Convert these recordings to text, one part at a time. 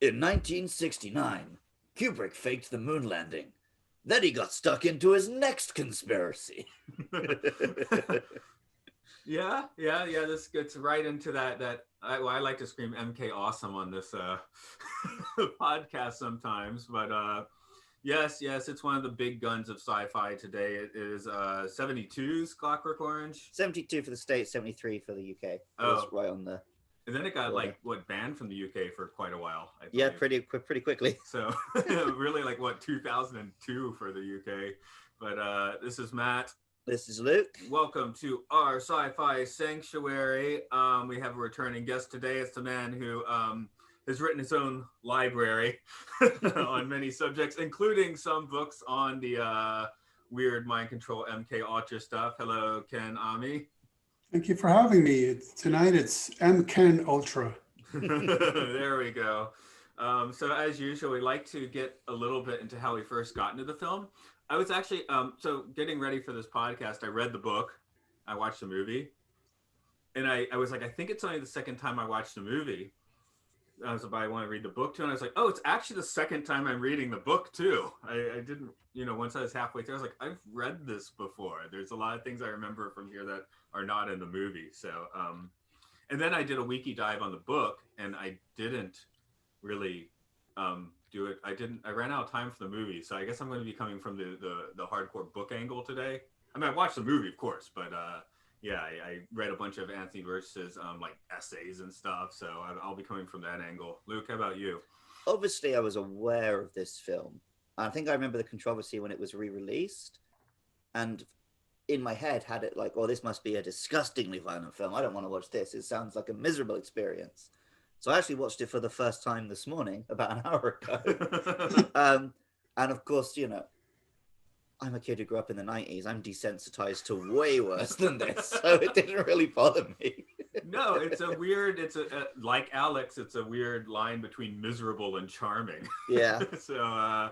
In 1969, Kubrick faked the moon landing. Then he got stuck into his next conspiracy. Yeah. This gets right into that. I like to scream MK awesome on this podcast sometimes, but yes, it's one of the big guns of sci-fi today. It is 72's Clockwork Orange. 72 for the States, 73 for the UK. It was right on the. And then it got banned from the UK for quite a while. I yeah, pretty quickly. So really 2002 for the UK. But this is Matt. This is Luke. Welcome to our Sci-Fi Sanctuary. We have a returning guest today. It's the man who has written his own library on many subjects, including some books on the weird mind control MK Ultra stuff. Hello, Ken Ammi. Thank you for having me. Tonight it's MK Ultra. There we go. So as usual, we like to get a little bit into how we first got into the film. I was actually, so getting ready for this podcast, I read the book, I watched the movie, and I was like, I think it's only the second time I watched the movie. I was about, I want to read the book too, and I was like, oh, it's actually the second time I'm reading the book too. I didn't, once I was halfway through, I was like, I've read this before. There's a lot of things I remember from here that are not in the movie. So, and then I did a wiki dive on the book, and I didn't really do it. I ran out of time for the movie, so I guess I'm going to be coming from the hardcore book angle today. I mean, I watched the movie, of course, but I read a bunch of Anthony Burgess's essays and stuff, so I'll be coming from that angle. Luke, how about you? Obviously, I was aware of this film. I think I remember the controversy when it was re-released, and in my head had it like, oh, this must be a disgustingly violent film. I don't want to watch this. It sounds like a miserable experience. So I actually watched it for the first time this morning, about an hour ago. And of course, I'm a kid who grew up in the 90s. I'm desensitized to way worse than this, so it didn't really bother me. No, it's like Alex, it's a weird line between miserable and charming. Yeah. So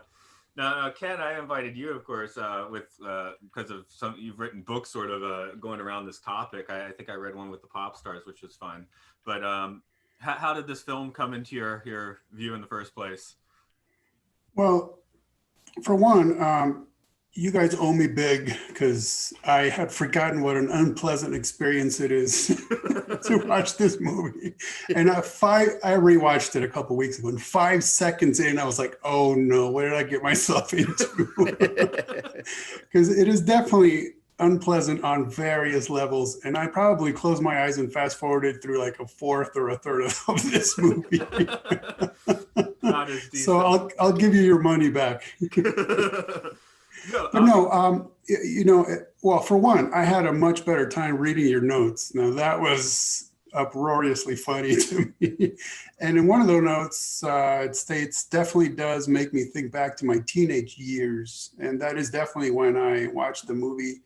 now, Ken, I invited you, of course, because of you've written books sort of going around this topic. I think I read one with the pop stars, which was fun. But how did this film come into your view in the first place? Well, for one, you guys owe me big because I had forgotten what an unpleasant experience it is to watch this movie. And I rewatched it a couple weeks ago, and 5 seconds in, I was like, oh no, what did I get myself into? Because it is definitely unpleasant on various levels. And I probably closed my eyes and fast forwarded through like a fourth or a third of this movie. Not as decent. So I'll give you your money back. Well, for one, I had a much better time reading your notes. Now, that was uproariously funny to me. And in one of those notes, it states, definitely does make me think back to my teenage years. And that is definitely when I watched the movie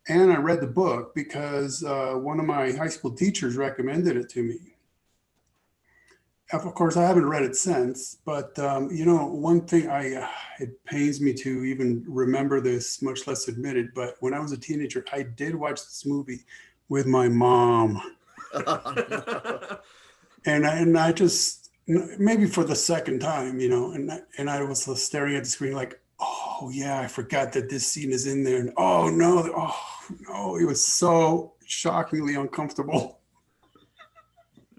and I read the book because one of my high school teachers recommended it to me. Of course, I haven't read it since, but one thing it pains me to even remember this, much less admit it, but when I was a teenager, I did watch this movie with my mom. Oh, no. And I just, maybe for the second time, and I was staring at the screen like, oh yeah, I forgot that this scene is in there. And oh no, it was so shockingly uncomfortable.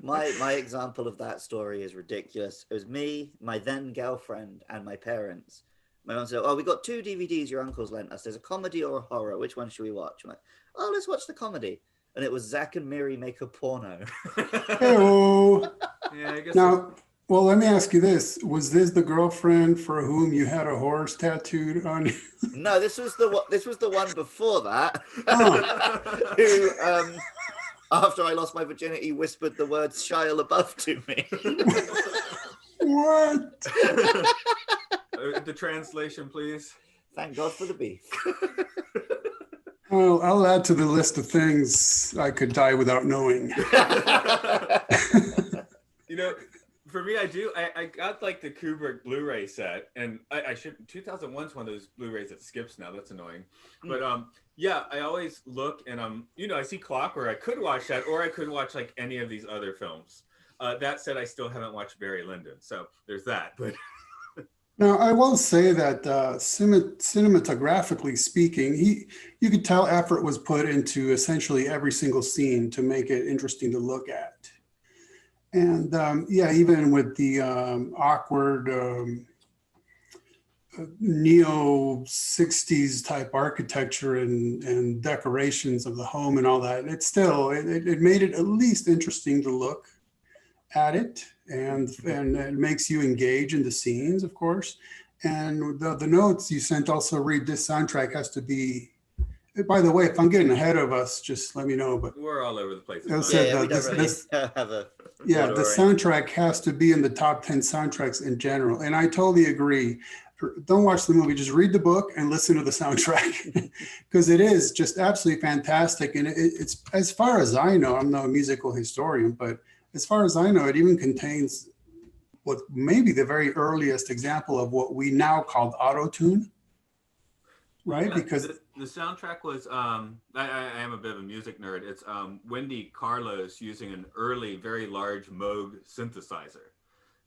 My example of that story is ridiculous. It was me, my then girlfriend, and my parents. My mom said, oh, we got 2 DVDs your uncle's lent us. There's a comedy or a horror. Which one should we watch? I'm like, oh, let's watch the comedy. And it was Zack and Miri Make a Porno. Hello. Yeah, I guess Now, well, let me ask you this. Was this the girlfriend for whom you had a horse tattooed on you? No, this was the one before that. Oh. Who, after I lost my virginity, whispered the words Shia LaBeouf to me. What? The translation, please. Thank God for the beef. Well, I'll add to the list of things I could die without knowing. For me, I got like the Kubrick Blu-ray set, and I should 2001's one of those Blu-rays that skips now. That's annoying. But I always look and I see Clockwork. I could watch that, or I could watch like any of these other films. That said, I still haven't watched Barry Lyndon, so there's that. But Now, I will say that cinematographically speaking, you could tell effort was put into essentially every single scene to make it interesting to look at. And yeah, even with the awkward neo 60s type architecture and decorations of the home and all that, it still, it made it at least interesting to look at it, and it makes you engage in the scenes, of course. And the notes you sent also read, this soundtrack has to be, by the way, if I'm getting ahead of us, just let me know. But we're all over the place. We don't really have a the soundtrack has to be in the top 10 soundtracks in general. And I totally agree. Don't watch the movie, just read the book and listen to the soundtrack, because it is just absolutely fantastic. And it's, as far as I know, I'm not a musical historian, but as far as I know, it even contains what may be the very earliest example of what we now call auto-tune, right? Yeah, because the soundtrack was, I am a bit of a music nerd. It's Wendy Carlos using an early, very large Moog synthesizer.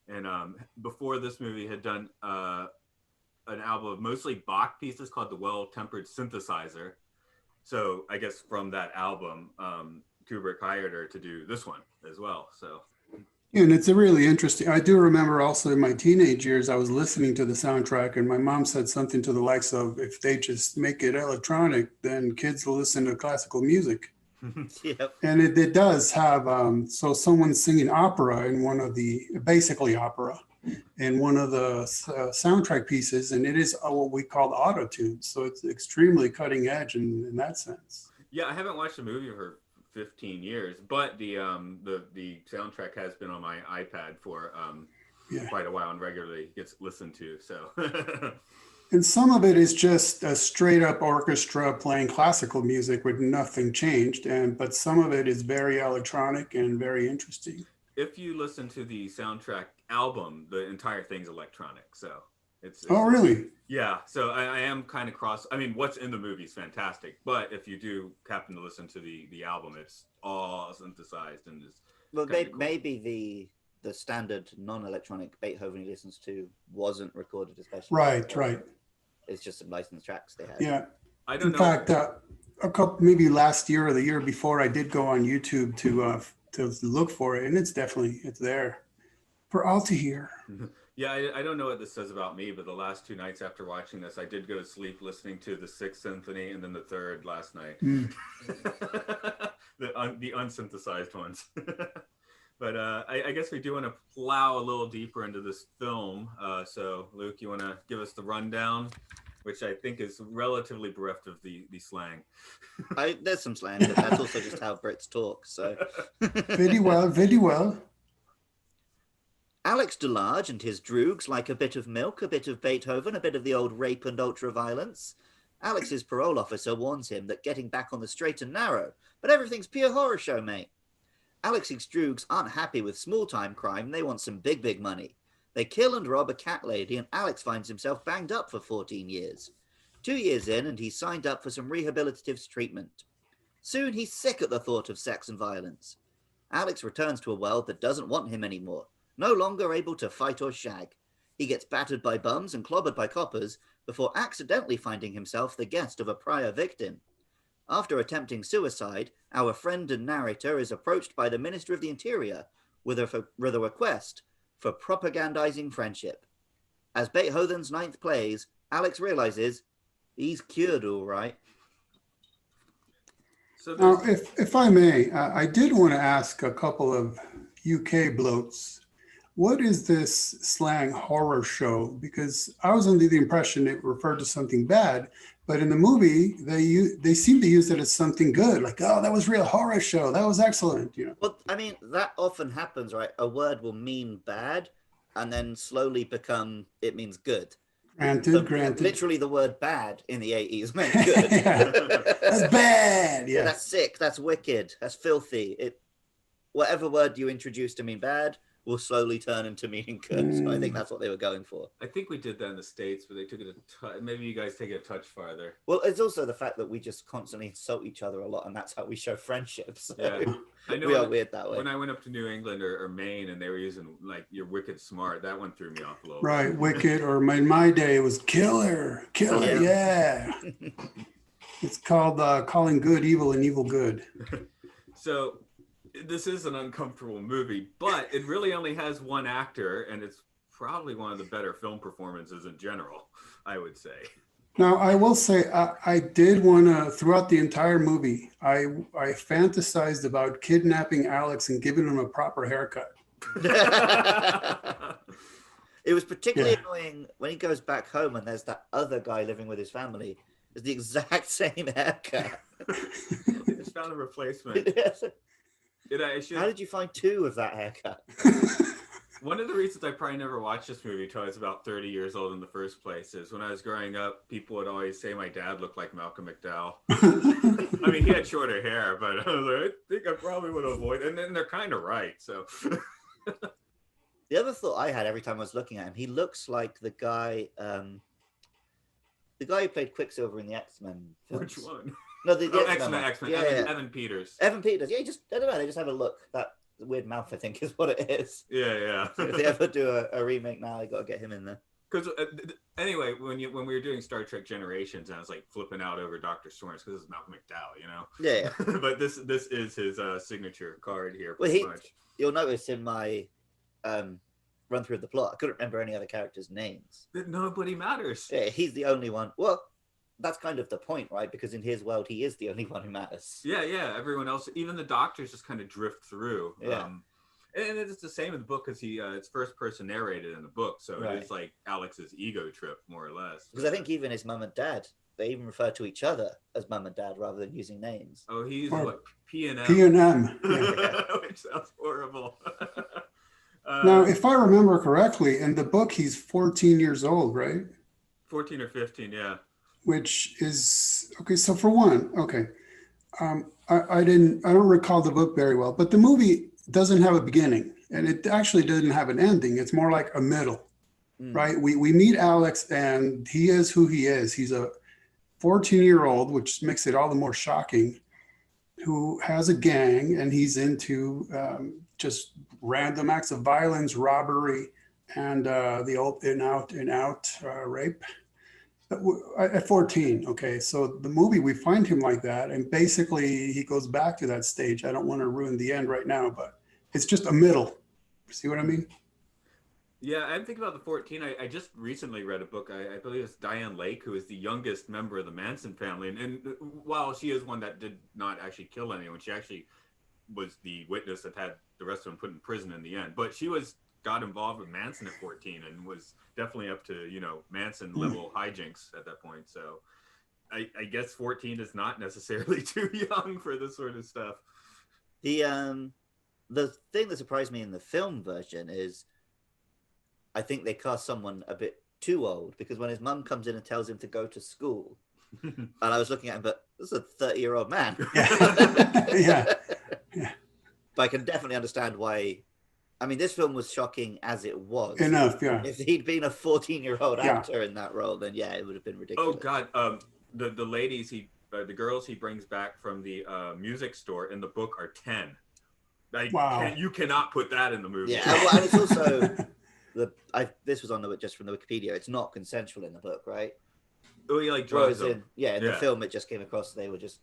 And before this movie had done an album of mostly Bach pieces called The Well-Tempered Synthesizer. So I guess from that album, Kubrick hired her to do this one as well. So, and it's a really interesting. I do remember also in my teenage years, I was listening to the soundtrack, and my mom said something to the likes of, "If they just make it electronic, then kids will listen to classical music." Yep. And it does have so someone's singing opera in one of the basically opera in one of the soundtrack pieces, and it is what we call auto-tune. So it's extremely cutting edge in that sense. Yeah, I haven't watched a movie for 15 years, but the soundtrack has been on my iPad for quite a while and regularly gets listened to. So, and some of it is just a straight up orchestra playing classical music with nothing changed, but some of it is very electronic and very interesting. If you listen to the soundtrack album, the entire thing's electronic. So it's oh, really? Yeah. So I am kind of cross. I mean, what's in the movie is fantastic, but if you do happen to listen to the album, it's all synthesized and is. Well, maybe the standard non-electronic Beethoven he listens to wasn't recorded especially. Right. It's just some licensed tracks they had. Yeah. I don't know. In fact, a couple, maybe last year or the year before, I did go on YouTube to look for it, and it's there for all to hear. Yeah, I don't know what this says about me, but the last 2 nights after watching this, I did go to sleep listening to the 6th Symphony and then the 3rd last night. The unsynthesized ones. But I guess we do want to plow a little deeper into this film. So, Luke, you want to give us the rundown, which I think is relatively bereft of the slang. There's some slang, but that's also just how Brits talk. So, very well. Alex DeLarge and his droogs like a bit of milk, a bit of Beethoven, a bit of the old rape and ultra-violence. Alex's parole officer warns him that getting back on the straight and narrow, but everything's pure horror show, mate. Alex's droogs aren't happy with small-time crime, they want some big money. They kill and rob a cat lady, and Alex finds himself banged up for 14 years. 2 years in, and he's signed up for some rehabilitative treatment. Soon he's sick at the thought of sex and violence. Alex returns to a world that doesn't want him anymore, no longer able to fight or shag. He gets battered by bums and clobbered by coppers before accidentally finding himself the guest of a prior victim. After attempting suicide, our friend and narrator is approached by the Minister of the Interior with a request for propagandizing friendship. As Beethoven's 9th plays, Alex realizes he's cured all right. So now, if I may, I did want to ask a couple of UK blokes, what is this slang horror show? Because I was under the impression it referred to something bad, but in the movie, they seem to use it as something good, like, oh, that was real horror show. That was excellent. Well, I mean, that often happens, right? A word will mean bad and then slowly become, it means good. Granted. Literally the word bad in the 80s meant good. That's bad. Yeah, that's sick. That's wicked. That's filthy. Whatever word you introduce to mean bad will slowly turn into meaning good. So I think that's what they were going for. I think we did that in the States, but they took it maybe you guys take it a touch farther. Well, it's also the fact that we just constantly insult each other a lot, and that's how we show friendship. So Yeah. I know we are weird that way. When I went up to New England or Maine and they were using like "you're wicked smart," that one threw me off a little. Right, wicked, or in my day it was killer, yeah. It's called calling good evil and evil good. So this is an uncomfortable movie, but it really only has one actor, and it's probably one of the better film performances in general, I would say. Now, I will say, I did want to, throughout the entire movie, I fantasized about kidnapping Alex and giving him a proper haircut. It was particularly annoying when he goes back home and there's that other guy living with his family. It's the exact same haircut. They just found a replacement. How did you find two of that haircut? One of the reasons I probably never watched this movie until I was about 30 years old in the first place is when I was growing up, people would always say my dad looked like Malcolm McDowell. I mean, he had shorter hair, but I was like, I think I probably would avoid it. And then they're kind of right, so. The other thought I had every time I was looking at him, he looks like the guy who played Quicksilver in the X-Men films. Which one? No, the X-Men. Yeah, Evan Peters. Evan Peters. Yeah, I don't know. They just have a look. That weird mouth, I think, is what it is. Yeah. So if they ever do a remake now, they got to get him in there. Because anyway, when we were doing Star Trek Generations, I was like flipping out over Dr. Storms because this is Malcolm McDowell, you know. Yeah. But this is his signature card here. Well, you'll notice in my run through of the plot, I couldn't remember any other characters' names. Nobody matters. Yeah, he's the only one. Well, that's kind of the point, right? Because in his world, he is the only one who matters. Yeah. Everyone else, even the doctors, just kind of drift through. Yeah. And it's the same in the book because it's first person narrated in the book, so It's like Alex's ego trip, more or less. Because I think even his mum and dad, they even refer to each other as mum and dad rather than using names. Oh, he's what, P&M? P&M, which sounds horrible. now, if I remember correctly, in the book, he's 14 years old, right? 14 or 15, yeah. Which is, okay, so for one, okay. I don't recall the book very well, but the movie doesn't have a beginning, and it actually doesn't have an ending. It's more like a middle, right? We meet Alex, and he is who he is. He's a 14-year-old, which makes it all the more shocking, who has a gang, and he's into just random acts of violence, robbery, and the old in-out rape. At 14, okay, so the movie, we find him like that, and basically he goes back to that stage. I don't want to ruin the end right now, but it's just a middle. See what I mean? Yeah, I'm thinking about the 14. I just recently read a book. I believe it's Diane Lake, who is the youngest member of the Manson family. And while she is one that did not actually kill anyone, she actually was the witness that had the rest of them put in prison in the end. But she got involved with Manson at 14 and was definitely up to, Manson level hijinks at that point. So I guess 14 is not necessarily too young for this sort of stuff. The thing that surprised me in the film version is I think they cast someone a bit too old, because when his mum comes in and tells him to go to school, and I was looking at him, but this is a 30-year-old man. Yeah. But I can definitely understand why. I mean, this film was shocking as it was. Enough, yeah. If he'd been a 14-year-old actor in that role, then yeah, it would have been ridiculous. Oh God, the ladies the girls he brings back from the music store in the book are 10. Like, wow. You cannot put that in the movie. Yeah, well, and it's also this was on just from the Wikipedia. It's not consensual in the book, right? Oh, he like drugs them. In the film, it just came across they were just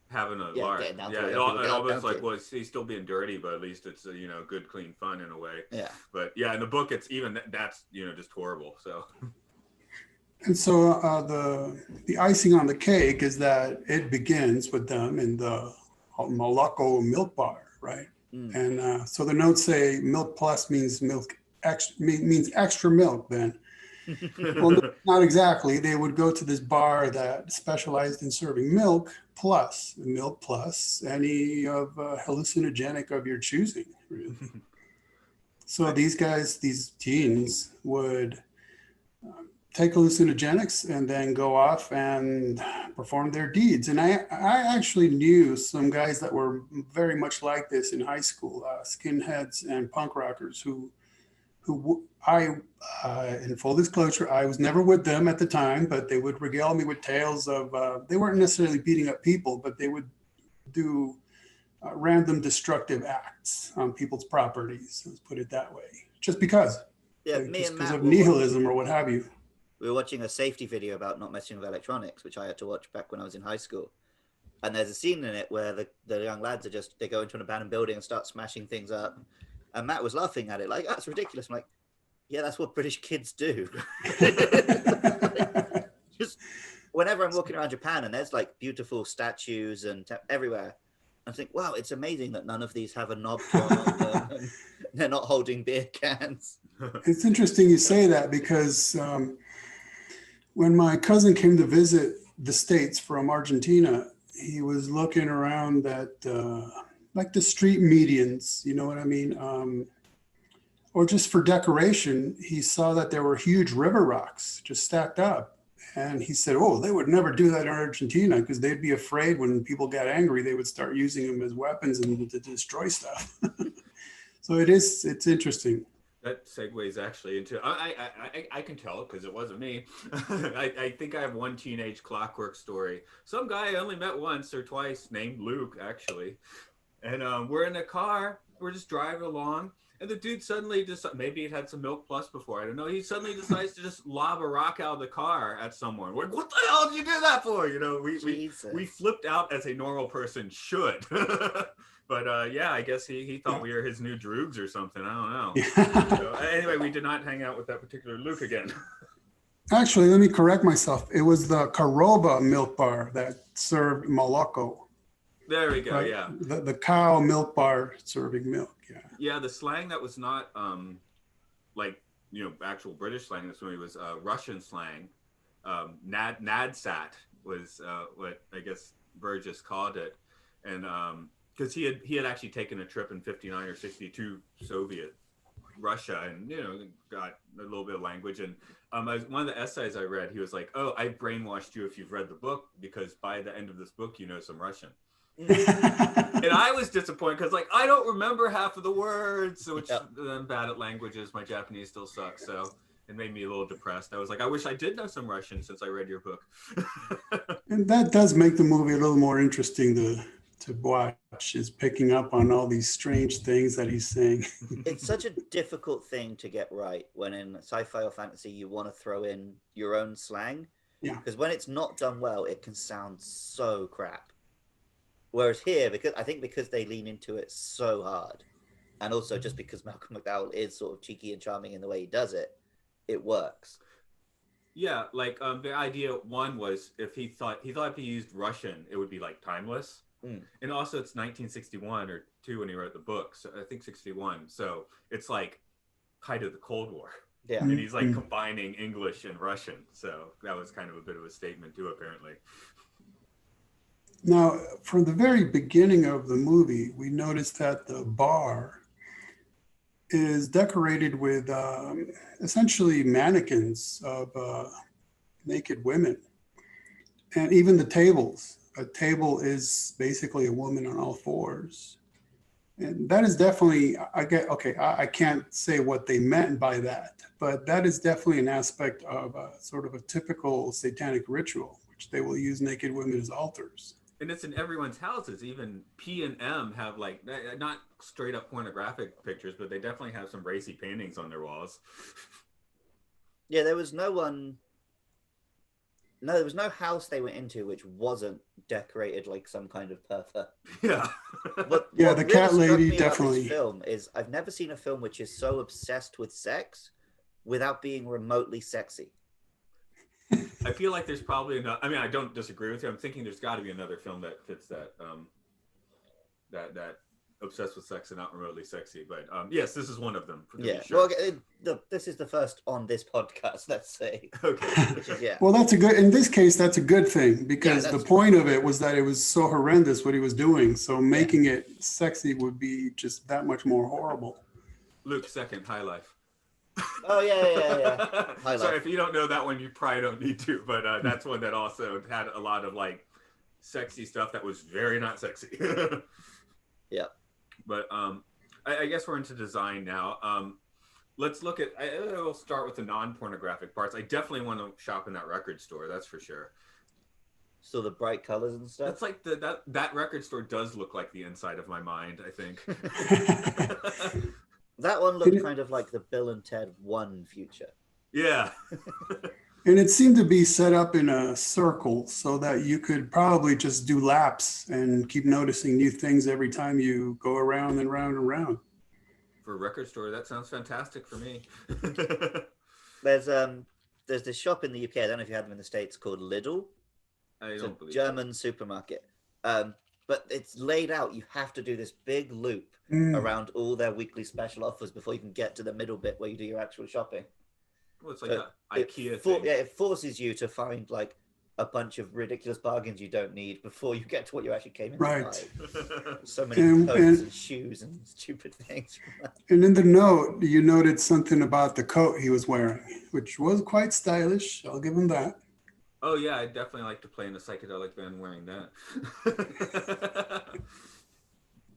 having a lark. Yeah, it almost like, well, he's still being dirty, but at least it's good, clean fun in a way. Yeah. But yeah, in the book, it's even that's just horrible. So. And so the icing on the cake is that it begins with them in the Moloko milk bar, right? And so the notes say milk plus means means extra milk then. Well, not exactly. They would go to this bar that specialized in serving milk plus any of hallucinogenic of your choosing. Really. So these guys, these teens would take hallucinogenics and then go off and perform their deeds. And I actually knew some guys that were very much like this in high school, skinheads and punk rockers who in full disclosure, I was never with them at the time, but they would regale me with tales of, they weren't necessarily beating up people, but they would do random destructive acts on people's properties, let's put it that way, just because. Yeah, like, me just and because Matt of were nihilism or what have you. we were watching a safety video about not messing with electronics, which I had to watch back when I was in high school. And there's a scene in it where the young lads are they go into an abandoned building and start smashing things up. And Matt was laughing at it, like, that's ridiculous. I'm like, yeah, that's what British kids do. Just whenever I'm walking around Japan and there's like beautiful statues and everywhere, I think, wow, it's amazing that none of these have a knob on them and they're not holding beer cans. It's interesting you say that because when my cousin came to visit the States from Argentina, he was looking around at like the street medians, you know what I mean? Or just for decoration, he saw that there were huge river rocks just stacked up. And he said, oh, they would never do that in Argentina because they'd be afraid when people got angry, they would start using them as weapons and to destroy stuff. So it's interesting. That segues actually into, I can tell because it wasn't me. I think I have one teenage Clockwork story. Some guy I only met once or twice named Luke, actually. And we're in a car, we're just driving along. And the dude suddenly just, maybe it had some Milk Plus before, I don't know. He suddenly decides to just lob a rock out of the car at someone. We're like, what the hell did you do that for? You know, we flipped out as a normal person should. But yeah, I guess he thought we were his new droogs or something. I don't know. So, anyway, we did not hang out with that particular Luke again. Actually, let me correct myself. It was the Caroba milk bar that served Moloko. There we go, right? yeah. The cow milk bar serving milk, yeah. Yeah, the slang that was not like, you know, actual British slang in this movie was Russian slang. Nadsat was what I guess Burgess called it. And because he had actually taken a trip in 59 or 62 Soviet Russia and, you know, got a little bit of language. And one of the essays I read, he was like, oh, I brainwashed you if you've read the book because by the end of this book, you know some Russian. And I was disappointed because, like, I don't remember half of the words, which I'm bad at languages. My Japanese still sucks, so it made me a little depressed. I was like, I wish I did know some Russian since I read your book. And that does make the movie a little more interesting to watch, is picking up on all these strange things that he's saying. It's such a difficult thing to get right when in sci-fi or fantasy you want to throw in your own slang. Yeah. Because when it's not done well, it can sound so crap. Whereas here, because they lean into it so hard, and also just because Malcolm McDowell is sort of cheeky and charming in the way he does it, it works. Yeah, like the idea one was if he thought if he used Russian, it would be like timeless. And also it's 1961 or 2 when he wrote the book, so I think 61. So it's like height of the Cold War. Yeah, and he's like combining English and Russian, so that was kind of a bit of a statement too, apparently. Now, from the very beginning of the movie, we noticed that the bar is decorated with essentially mannequins of naked women. And even the tables. A table is basically a woman on all fours. And that is definitely, I can't say what they meant by that, but that is definitely an aspect of sort of a typical satanic ritual, which they will use naked women as altars. And it's in everyone's houses. Even P and M have like not straight up pornographic pictures, but they definitely have some racy paintings on their walls. Yeah, there was no house they went into which wasn't decorated like some kind of pervert. Yeah. What the really cat struck lady me about definitely. this film is I've never seen a film which is so obsessed with sex without being remotely sexy. I feel like there's probably another. I mean, I don't disagree with you. I'm thinking there's got to be another film that fits that. That obsessed with sex and not remotely sexy. But yes, this is one of them. Yeah. Sure. Well, this is the first on this podcast. Let's say. Okay. Yeah. Well, in this case, that's a good thing because the point of it was that it was so horrendous what he was doing. So making it sexy would be just that much more horrible. Luke, second, high life. Oh yeah. High So Life. if you don't know that one, you probably don't need to. But that's one that also had a lot of like sexy stuff that was very not sexy. Yeah. But I guess we're into design now. Let's look at. We'll start with the non-pornographic parts. I definitely want to shop in that record store. That's for sure. So the bright colors and stuff. That's like that record store does look like the inside of my mind, I think. That one looked kind of like the Bill and Ted 1 future. Yeah. And it seemed to be set up in a circle so that you could probably just do laps and keep noticing new things every time you go around and round and round. For a record store, that sounds fantastic for me. There's this shop in the UK, I don't know if you have them in the States, called Lidl. It's a German supermarket. But it's laid out. You have to do this big loop around all their weekly special offers before you can get to the middle bit where you do your actual shopping. Well, it's like an IKEA thing. Yeah, it forces you to find like a bunch of ridiculous bargains you don't need before you get to what you actually came in to buy. So many coats and shoes and stupid things. And in the note, you noted something about the coat he was wearing, which was quite stylish. I'll give him that. Oh yeah, I definitely like to play in a psychedelic band wearing that.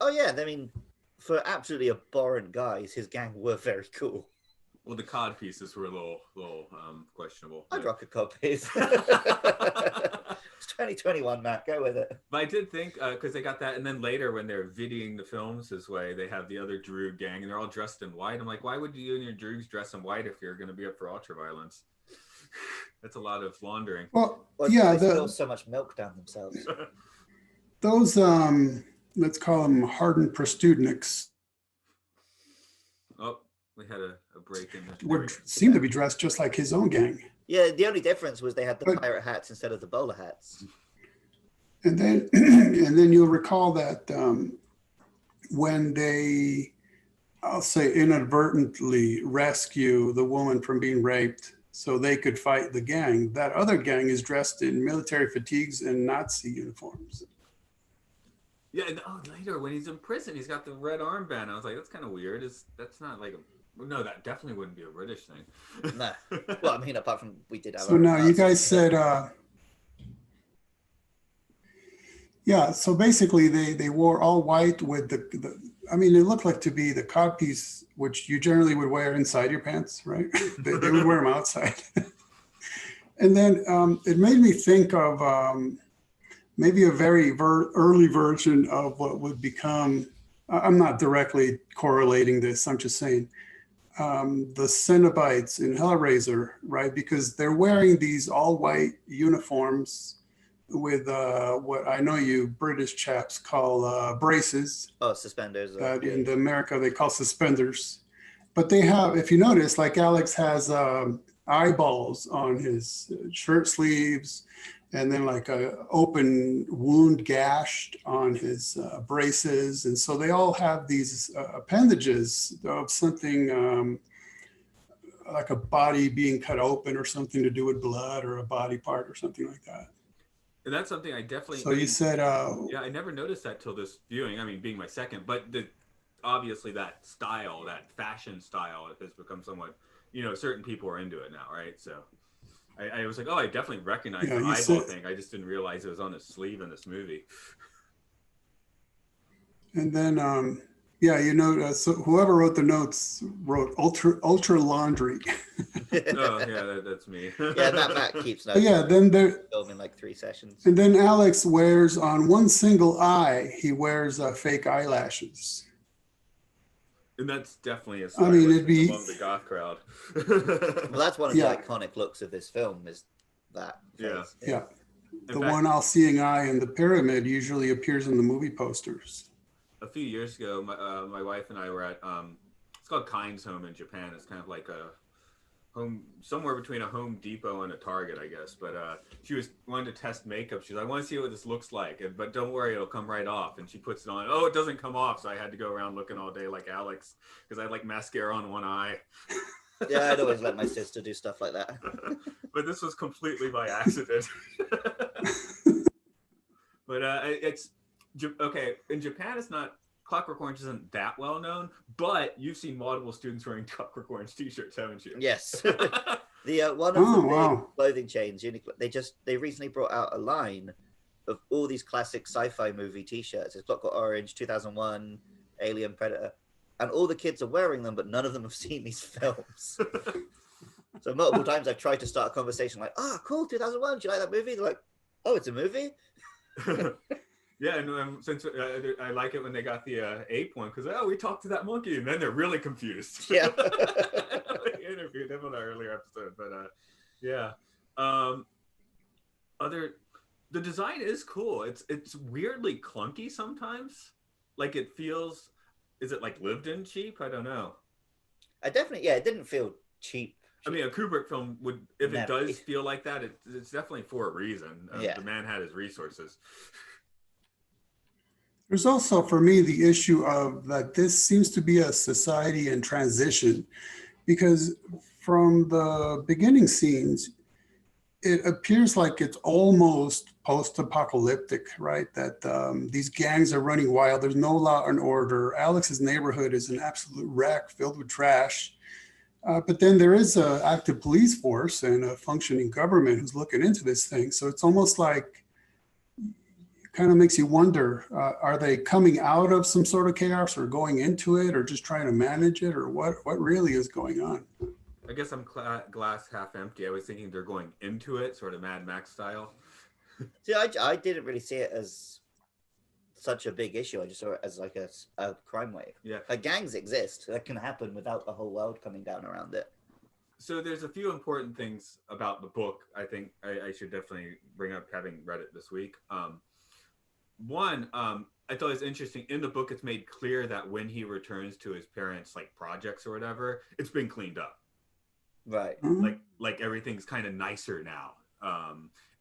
Oh yeah, I mean, for absolutely abhorrent guys, his gang were very cool. Well, the cod pieces were a little questionable. I'd rock a cod piece. It's 2021, Matt. Go with it. But I did think, because they got that, and then later when they're videoing the films this way, they have the other Droog gang, and they're all dressed in white. I'm like, why would you and your Droogs dress in white if you're going to be up for ultraviolence? That's a lot of laundering. Well yeah, they spill so much milk down themselves. Those, let's call them hardened prostudniks. Oh, we had a break in there. Would seem to be dressed just like his own gang. Yeah, the only difference was they had the pirate hats instead of the bowler hats. And then you'll recall that when they, I'll say, inadvertently rescue the woman from being raped so they could fight the gang, that other gang is dressed in military fatigues and Nazi uniforms. Yeah, and later when he's in prison, he's got the red armband. I was like, that's kind of weird. That's not like no, that definitely wouldn't be a British thing. No. Well, I mean, apart from we did have. So now you guys said, yeah. So basically, they wore all white with the. I mean, it looked like to be the codpiece, which you generally would wear inside your pants, right? they would wear them outside. And then it made me think of maybe a very early version of what would become. I'm not directly correlating this. I'm just saying. The Cenobites in Hellraiser, right? Because they're wearing these all white uniforms with what I know you British chaps call braces. Oh, suspenders. In America, they call suspenders. But they have, if you notice, like Alex has eyeballs on his shirt sleeves, and then like a open wound gashed on his braces. And so they all have these appendages of something like a body being cut open or something to do with blood or a body part or something like that. And that's something I definitely. So you said. Yeah, I never noticed that till this viewing. I mean, being my second, but obviously that style, that fashion style has become somewhat, certain people are into it now, right? So. I was like, oh, I definitely recognize the eyeball thing. I just didn't realize it was on his sleeve in this movie. And then, so whoever wrote the notes wrote ultra laundry. Oh, yeah, that's me. Yeah, Matt keeps notes. Yeah, then they're filming like 3 sessions. And then Alex wears on one single eye, he wears fake eyelashes. And that's definitely a it'd be among the goth crowd. Well, that's one of the iconic looks of this film is that face. Yeah. The one all seeing eye in the pyramid usually appears in the movie posters. A few years ago, my wife and I were at it's called Kind's Home in Japan. It's kind of like a home somewhere between a Home Depot and a Target, I guess. But she wanted to test makeup. She's like, I want to see what this looks like, but don't worry, it'll come right off. And she puts it on. Oh, it doesn't come off. So I had to go around looking all day like Alex because I had like mascara on one eye. Yeah, I'd always let my sister do stuff like that. But this was completely by accident. But it's okay. In Japan, it's not Clockwork Orange isn't that well known, but you've seen multiple students wearing Clockwork Orange t-shirts, haven't you? Yes. The one of the big wow. clothing chains, Uniqlo, they recently brought out a line of all these classic sci-fi movie t-shirts. It's Clockwork Orange, 2001, Alien, Predator, and all the kids are wearing them, but none of them have seen these films. So multiple times I've tried to start a conversation like, cool, 2001, do you like that movie? They're like, oh, it's a movie? Yeah, and since I like it when they got the ape one, because we talked to that monkey, and then they're really confused. Yeah. They interviewed him on our earlier episode, but yeah. The design is cool. It's weirdly clunky sometimes. Like it feels, is it like lived in cheap? I don't know. It didn't feel cheap. I mean, a Kubrick film would, if it Never. does feel like that, it's definitely for a reason. The man had his resources. There's also, for me, the issue of that this seems to be a society in transition, because from the beginning scenes, it appears like it's almost post-apocalyptic, right? That these gangs are running wild. There's no law and order. Alex's neighborhood is an absolute wreck filled with trash. But then there is an active police force and a functioning government who's looking into this thing. So it's almost like, it kind of makes you wonder, are they coming out of some sort of chaos or going into it or just trying to manage it, or what really is going on? I guess I'm glass half empty. I was thinking they're going into it, sort of Mad Max style. See, I didn't really see it as such a big issue. I just saw it as like a crime wave. Yeah. Like gangs exist. That can happen without the whole world coming down around it. So there's a few important things about the book I think I should definitely bring up, having read it this week. One, I thought it was interesting. In the book, it's made clear that when he returns to his parents' like projects or whatever, it's been cleaned up. Right. Like everything's kind of nicer now.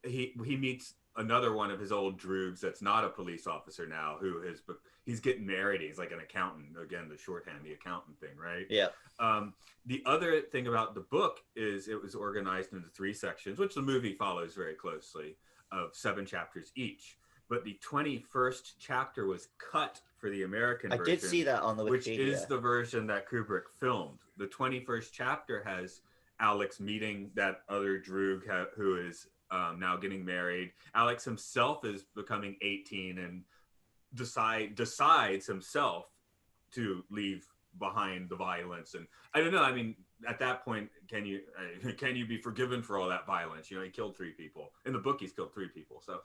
He meets another one of his old droogs that's not a police officer now, he's getting married. He's like an accountant. Again, the shorthand, the accountant thing, right? Yeah. The other thing about the book is it was organized into 3 sections, which the movie follows very closely, of 7 chapters each. But the 21st chapter was cut for the American version. I did see that on the Wikipedia. Which is the version that Kubrick filmed. The 21st chapter has Alex meeting that other droog who is now getting married. Alex himself is becoming 18 and decides himself to leave behind the violence. And I don't know, I mean, at that point, can you be forgiven for all that violence? You know, he killed 3 people. In the book, he's killed 3 people. So,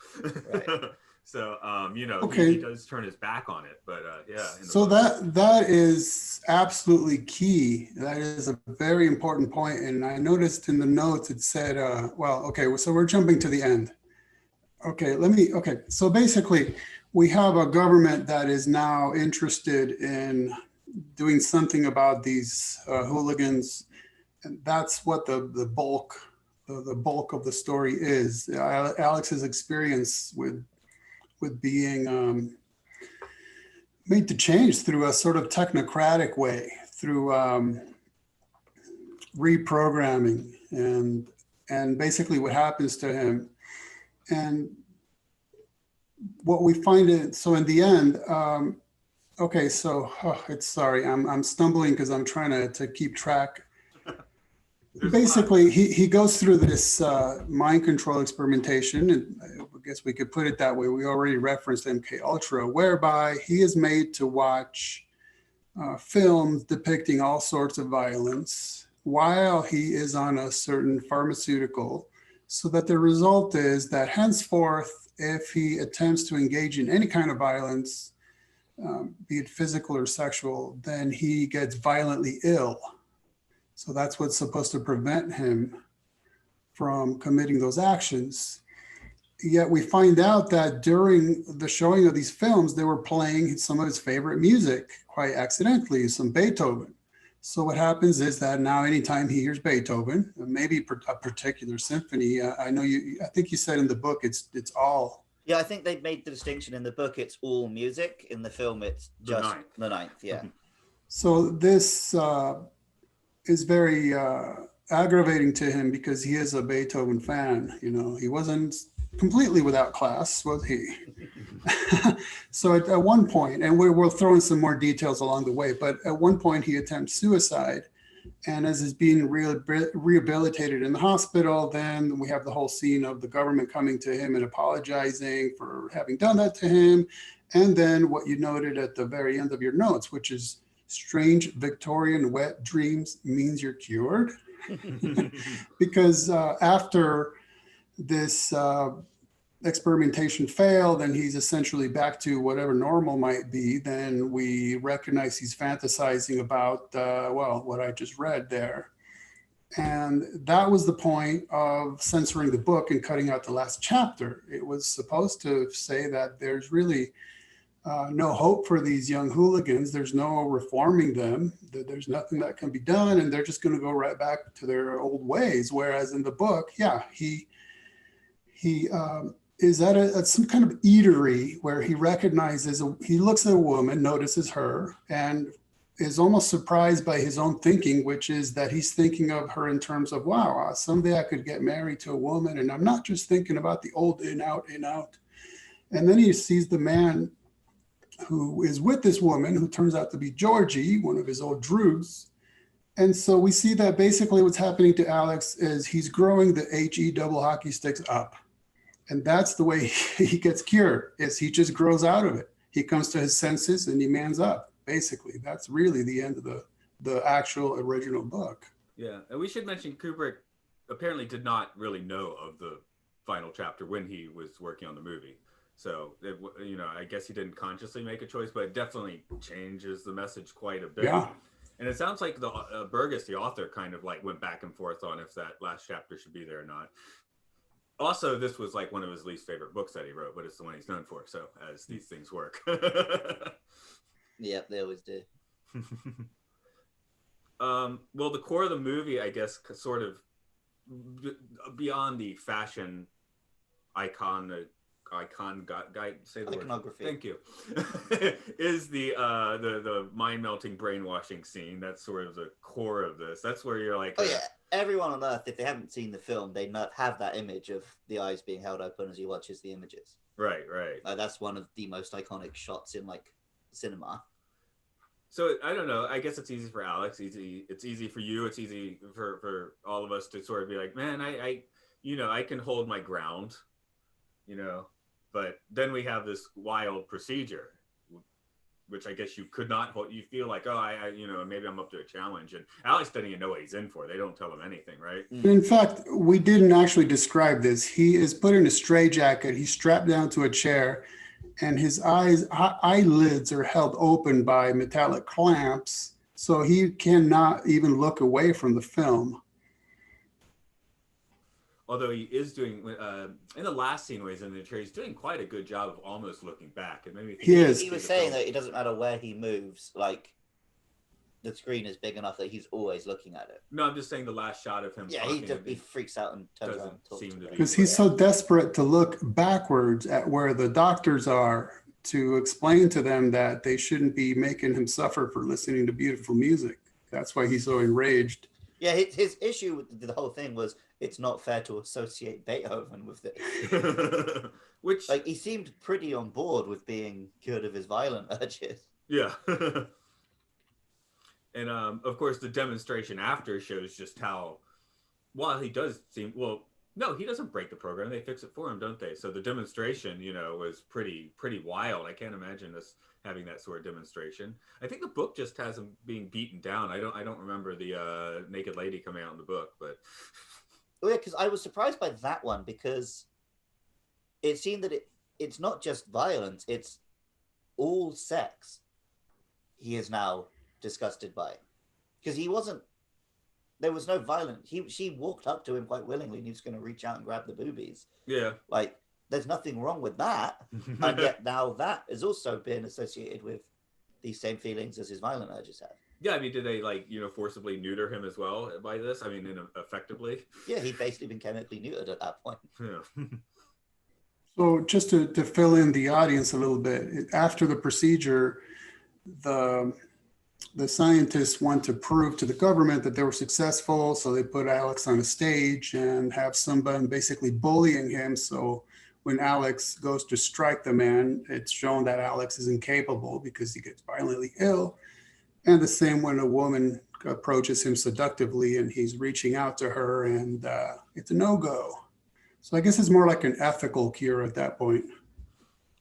right. So okay. he does turn his back on it. But yeah. So that is absolutely key. That is a very important point. And I noticed in the notes it said, so we're jumping to the end. So basically, we have a government that is now interested in doing something about these hooligans, and that's what the bulk of the story is. Alex's experience with being made to change through a sort of technocratic way, through reprogramming, and basically what happens to him, and what we find it. So in the end. I'm stumbling because I'm trying to keep track. Basically, he goes through this mind control experimentation, and I guess we could put it that way. We already referenced MK Ultra, whereby he is made to watch films depicting all sorts of violence while he is on a certain pharmaceutical, so that the result is that henceforth, if he attempts to engage in any kind of violence, be it physical or sexual, then he gets violently ill. So that's what's supposed to prevent him from committing those actions. Yet we find out that during the showing of these films, they were playing some of his favorite music, quite accidentally, some Beethoven. So what happens is that now anytime he hears Beethoven, maybe a particular symphony, I think you said in the book, it's all. Yeah, I think they made the distinction in the book. It's all music. In the film, it's just the ninth. Yeah. So this is very aggravating to him because he is a Beethoven fan. You know, he wasn't completely without class, was he? So at one point, and we'll throw in some more details along the way, but at one point he attempts suicide. And as he's being rehabilitated in the hospital, then we have the whole scene of the government coming to him and apologizing for having done that to him. And then what you noted at the very end of your notes, which is strange Victorian wet dreams means you're cured. Because after this experimentation failed and he's essentially back to whatever normal might be, then we recognize he's fantasizing about, what I just read there. And that was the point of censoring the book and cutting out the last chapter. It was supposed to say that there's really no hope for these young hooligans. There's no reforming them. There's nothing that can be done, and they're just going to go right back to their old ways. Whereas in the book, he is at some kind of eatery where he recognizes, he looks at a woman, notices her, and is almost surprised by his own thinking, which is that he's thinking of her in terms of, wow, someday I could get married to a woman, and I'm not just thinking about the old in, out, in, out. And then he sees the man who is with this woman, who turns out to be Georgie, one of his old droogs. And so we see that basically what's happening to Alex is he's growing the HE double hockey sticks up. And that's the way he gets cured, is he just grows out of it. He comes to his senses and he mans up, basically. That's really the end of the actual original book. Yeah, and we should mention Kubrick apparently did not really know of the final chapter when he was working on the movie. So, I guess he didn't consciously make a choice, but it definitely changes the message quite a bit. Yeah. And it sounds like the Burgess, the author, kind of like went back and forth on if that last chapter should be there or not. Also, this was like one of his least favorite books that he wrote, but it's the one he's known for. So, as these things work. Yeah, they always do. Well, the core of the movie, I guess, sort of beyond the fashion guide, say the Iconography. word. Thank you. Is the mind melting brainwashing scene. That's sort of the core of this. That's where you're like, oh yeah, everyone on Earth, if they haven't seen the film, they not have that image of the eyes being held open as he watches the images. Right. That's one of the most iconic shots in like cinema. So I don't know. I guess it's easy for Alex. It's easy for you. It's easy for all of us to sort of be like, man, I can hold my ground, But then we have this wild procedure, which I guess you could not hold. You feel like, maybe I'm up to a challenge. And Alex doesn't even know what he's in for. They don't tell him anything, right? In fact, we didn't actually describe this. He is put in a straitjacket. He's strapped down to a chair, and his eyelids are held open by metallic clamps, so he cannot even look away from the film. Although he is doing, in the last scene where he's in the chair, he's doing quite a good job of almost looking back. And maybe he is. He was saying that it doesn't matter where he moves, like the screen is big enough that he's always looking at it. No, I'm just saying the last shot of him. Yeah, he freaks out and turns around and talks to them. Because he's so desperate to look backwards at where the doctors are to explain to them that they shouldn't be making him suffer for listening to beautiful music. That's why he's so enraged. Yeah, his issue with the whole thing was it's not fair to associate Beethoven with it. Which, like, he seemed pretty on board with being cured of his violent urges. Yeah. And of course, the demonstration after shows just how, while he does seem, no, he doesn't break the program. They fix it for him, don't they? So the demonstration, was pretty wild. I can't imagine us having that sort of demonstration. I think the book just has him being beaten down. I don't remember the naked lady coming out in the book, but. Oh yeah, because I was surprised by that one because it seemed that it's not just violence; it's all sex. He is now disgusted by, because there was no violence. She walked up to him quite willingly, and he was going to reach out and grab the boobies. Yeah, like there's nothing wrong with that, and yet now that is also being associated with these same feelings as his violent urges have. Yeah, I mean, did they forcibly neuter him as well by this? I mean, effectively. Yeah, he'd basically been chemically neutered at that point. Yeah. So just to fill in the audience a little bit, after the procedure, the scientists want to prove to the government that they were successful, so they put Alex on a stage and have someone basically bullying him. So when Alex goes to strike the man, it's shown that Alex is incapable because he gets violently ill. And the same when a woman approaches him seductively and he's reaching out to her, and it's a no-go. So I guess it's more like an ethical cure at that point.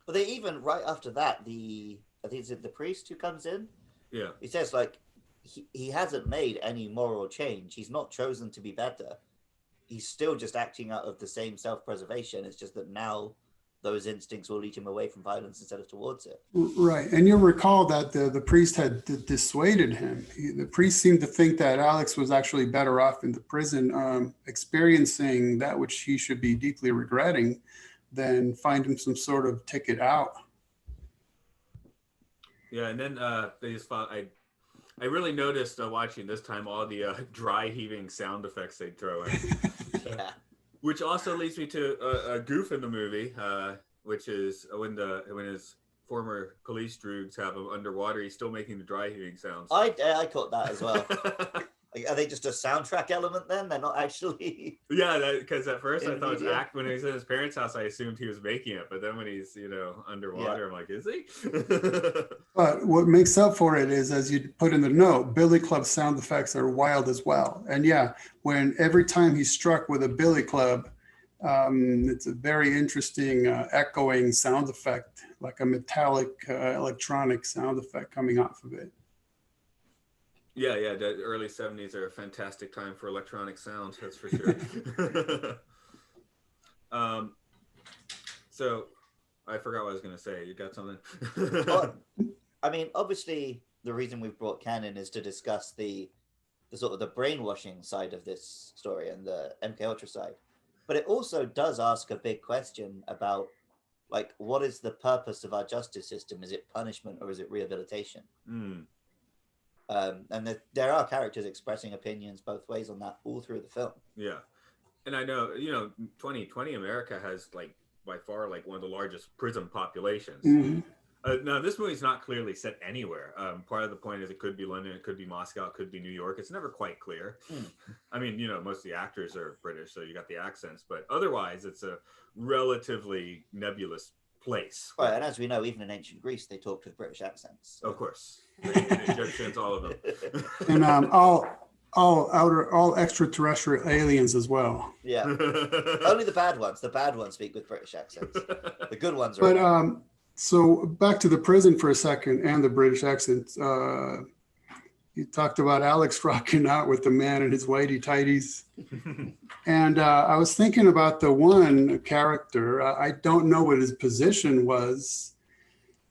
But they even, right after that, I think it's the priest who comes in. Yeah. He says, like, he hasn't made any moral change. He's not chosen to be better. He's still just acting out of the same self-preservation. It's just that now those instincts will lead him away from violence instead of towards it. Right. And you'll recall that the priest had dissuaded him. The priest seemed to think that Alex was actually better off in the prison, experiencing that which he should be deeply regretting, than finding some sort of ticket out. Yeah, and then they just found, I really noticed watching this time all the dry heaving sound effects they'd throw in. Yeah. Which also leads me to a goof in the movie, which is when his former police droogs have him underwater, he's still making the dry heaving sounds. I caught that as well. Like, are they just a soundtrack element then? They're not actually... Yeah, because at first I thought it was when he was in his parents' house, I assumed he was making it. But then when he's, underwater, I'm like, is he? But what makes up for it is, as you put in the note, Billy Club sound effects are wild as well. And yeah, when every time he's struck with a Billy Club, it's a very interesting echoing sound effect, like a metallic electronic sound effect coming off of it. Yeah, the early 70s are a fantastic time for electronic sounds, that's for sure. So, I forgot what I was going to say. You got something? Well, I mean, obviously, the reason we've brought Ken in is to discuss the sort of the brainwashing side of this story and the MK Ultra side. But it also does ask a big question about, like, what is the purpose of our justice system? Is it punishment or is it rehabilitation? And there are characters expressing opinions both ways on that all through the film. Yeah. And I know, 2020 America has, like, by far, like, one of the largest prison populations. Mm-hmm. Now, this movie's not clearly set anywhere. Part of the point is it could be London, it could be Moscow, it could be New York. It's never quite clear. I mean, most of the actors are British, so you got the accents. But otherwise, it's a relatively nebulous place. Right, and as we know, even in ancient Greece, they talked with British accents. So. Of course. The Egyptians, all of them. And all extraterrestrial aliens as well. Yeah. Only the bad ones. The bad ones speak with British accents. The good ones are... But, so back to the prison for a second and the British accents. You talked about Alex rocking out with the man in his whitey tighties. And I was thinking about the one character. I don't know what his position was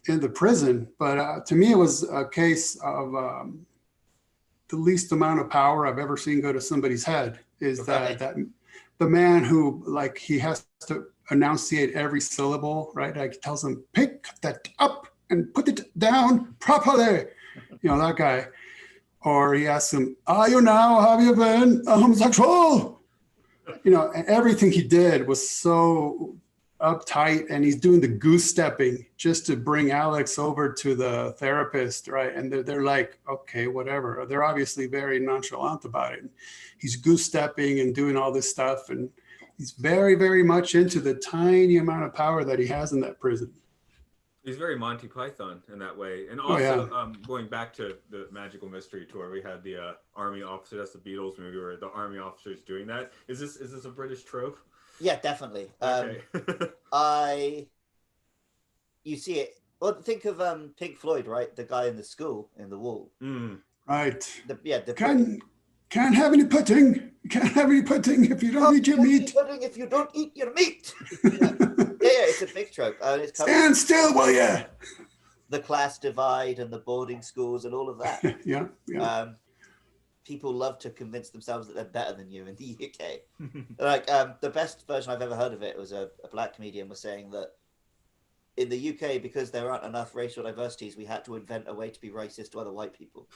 in the prison, but to me, it was a case of the least amount of power I've ever seen go to somebody's head is that the man who, like, he has to enunciate every syllable, right? Like, he tells him, pick that up and put it down properly. That guy. Or he asks him, have you been a homosexual? And everything he did was so uptight, and he's doing the goose stepping just to bring Alex over to the therapist, right? And they're like, okay, whatever. They're obviously very nonchalant about it. He's goose stepping and doing all this stuff, and he's very, very much into the tiny amount of power that he has in that prison. He's very Monty Python in that way. And also, going back to the Magical Mystery Tour, we had the Army officer, that's the Beatles movie where the Army officer's doing that. Is this a British trope? Yeah, definitely. Okay. You see it. Well, think of Pink Floyd, right? The guy in the school in the wall. Right. Can't have any pudding. You can't have any pudding if you don't eat your meat. Pudding if you don't eat your meat. Yeah, it's a big trope. Stand still, will ya? The class divide and the boarding schools and all of that. Yeah. People love to convince themselves that they're better than you in the UK. Like, the best version I've ever heard of it was a black comedian was saying that in the UK, because there aren't enough racial diversities, we had to invent a way to be racist to other white people.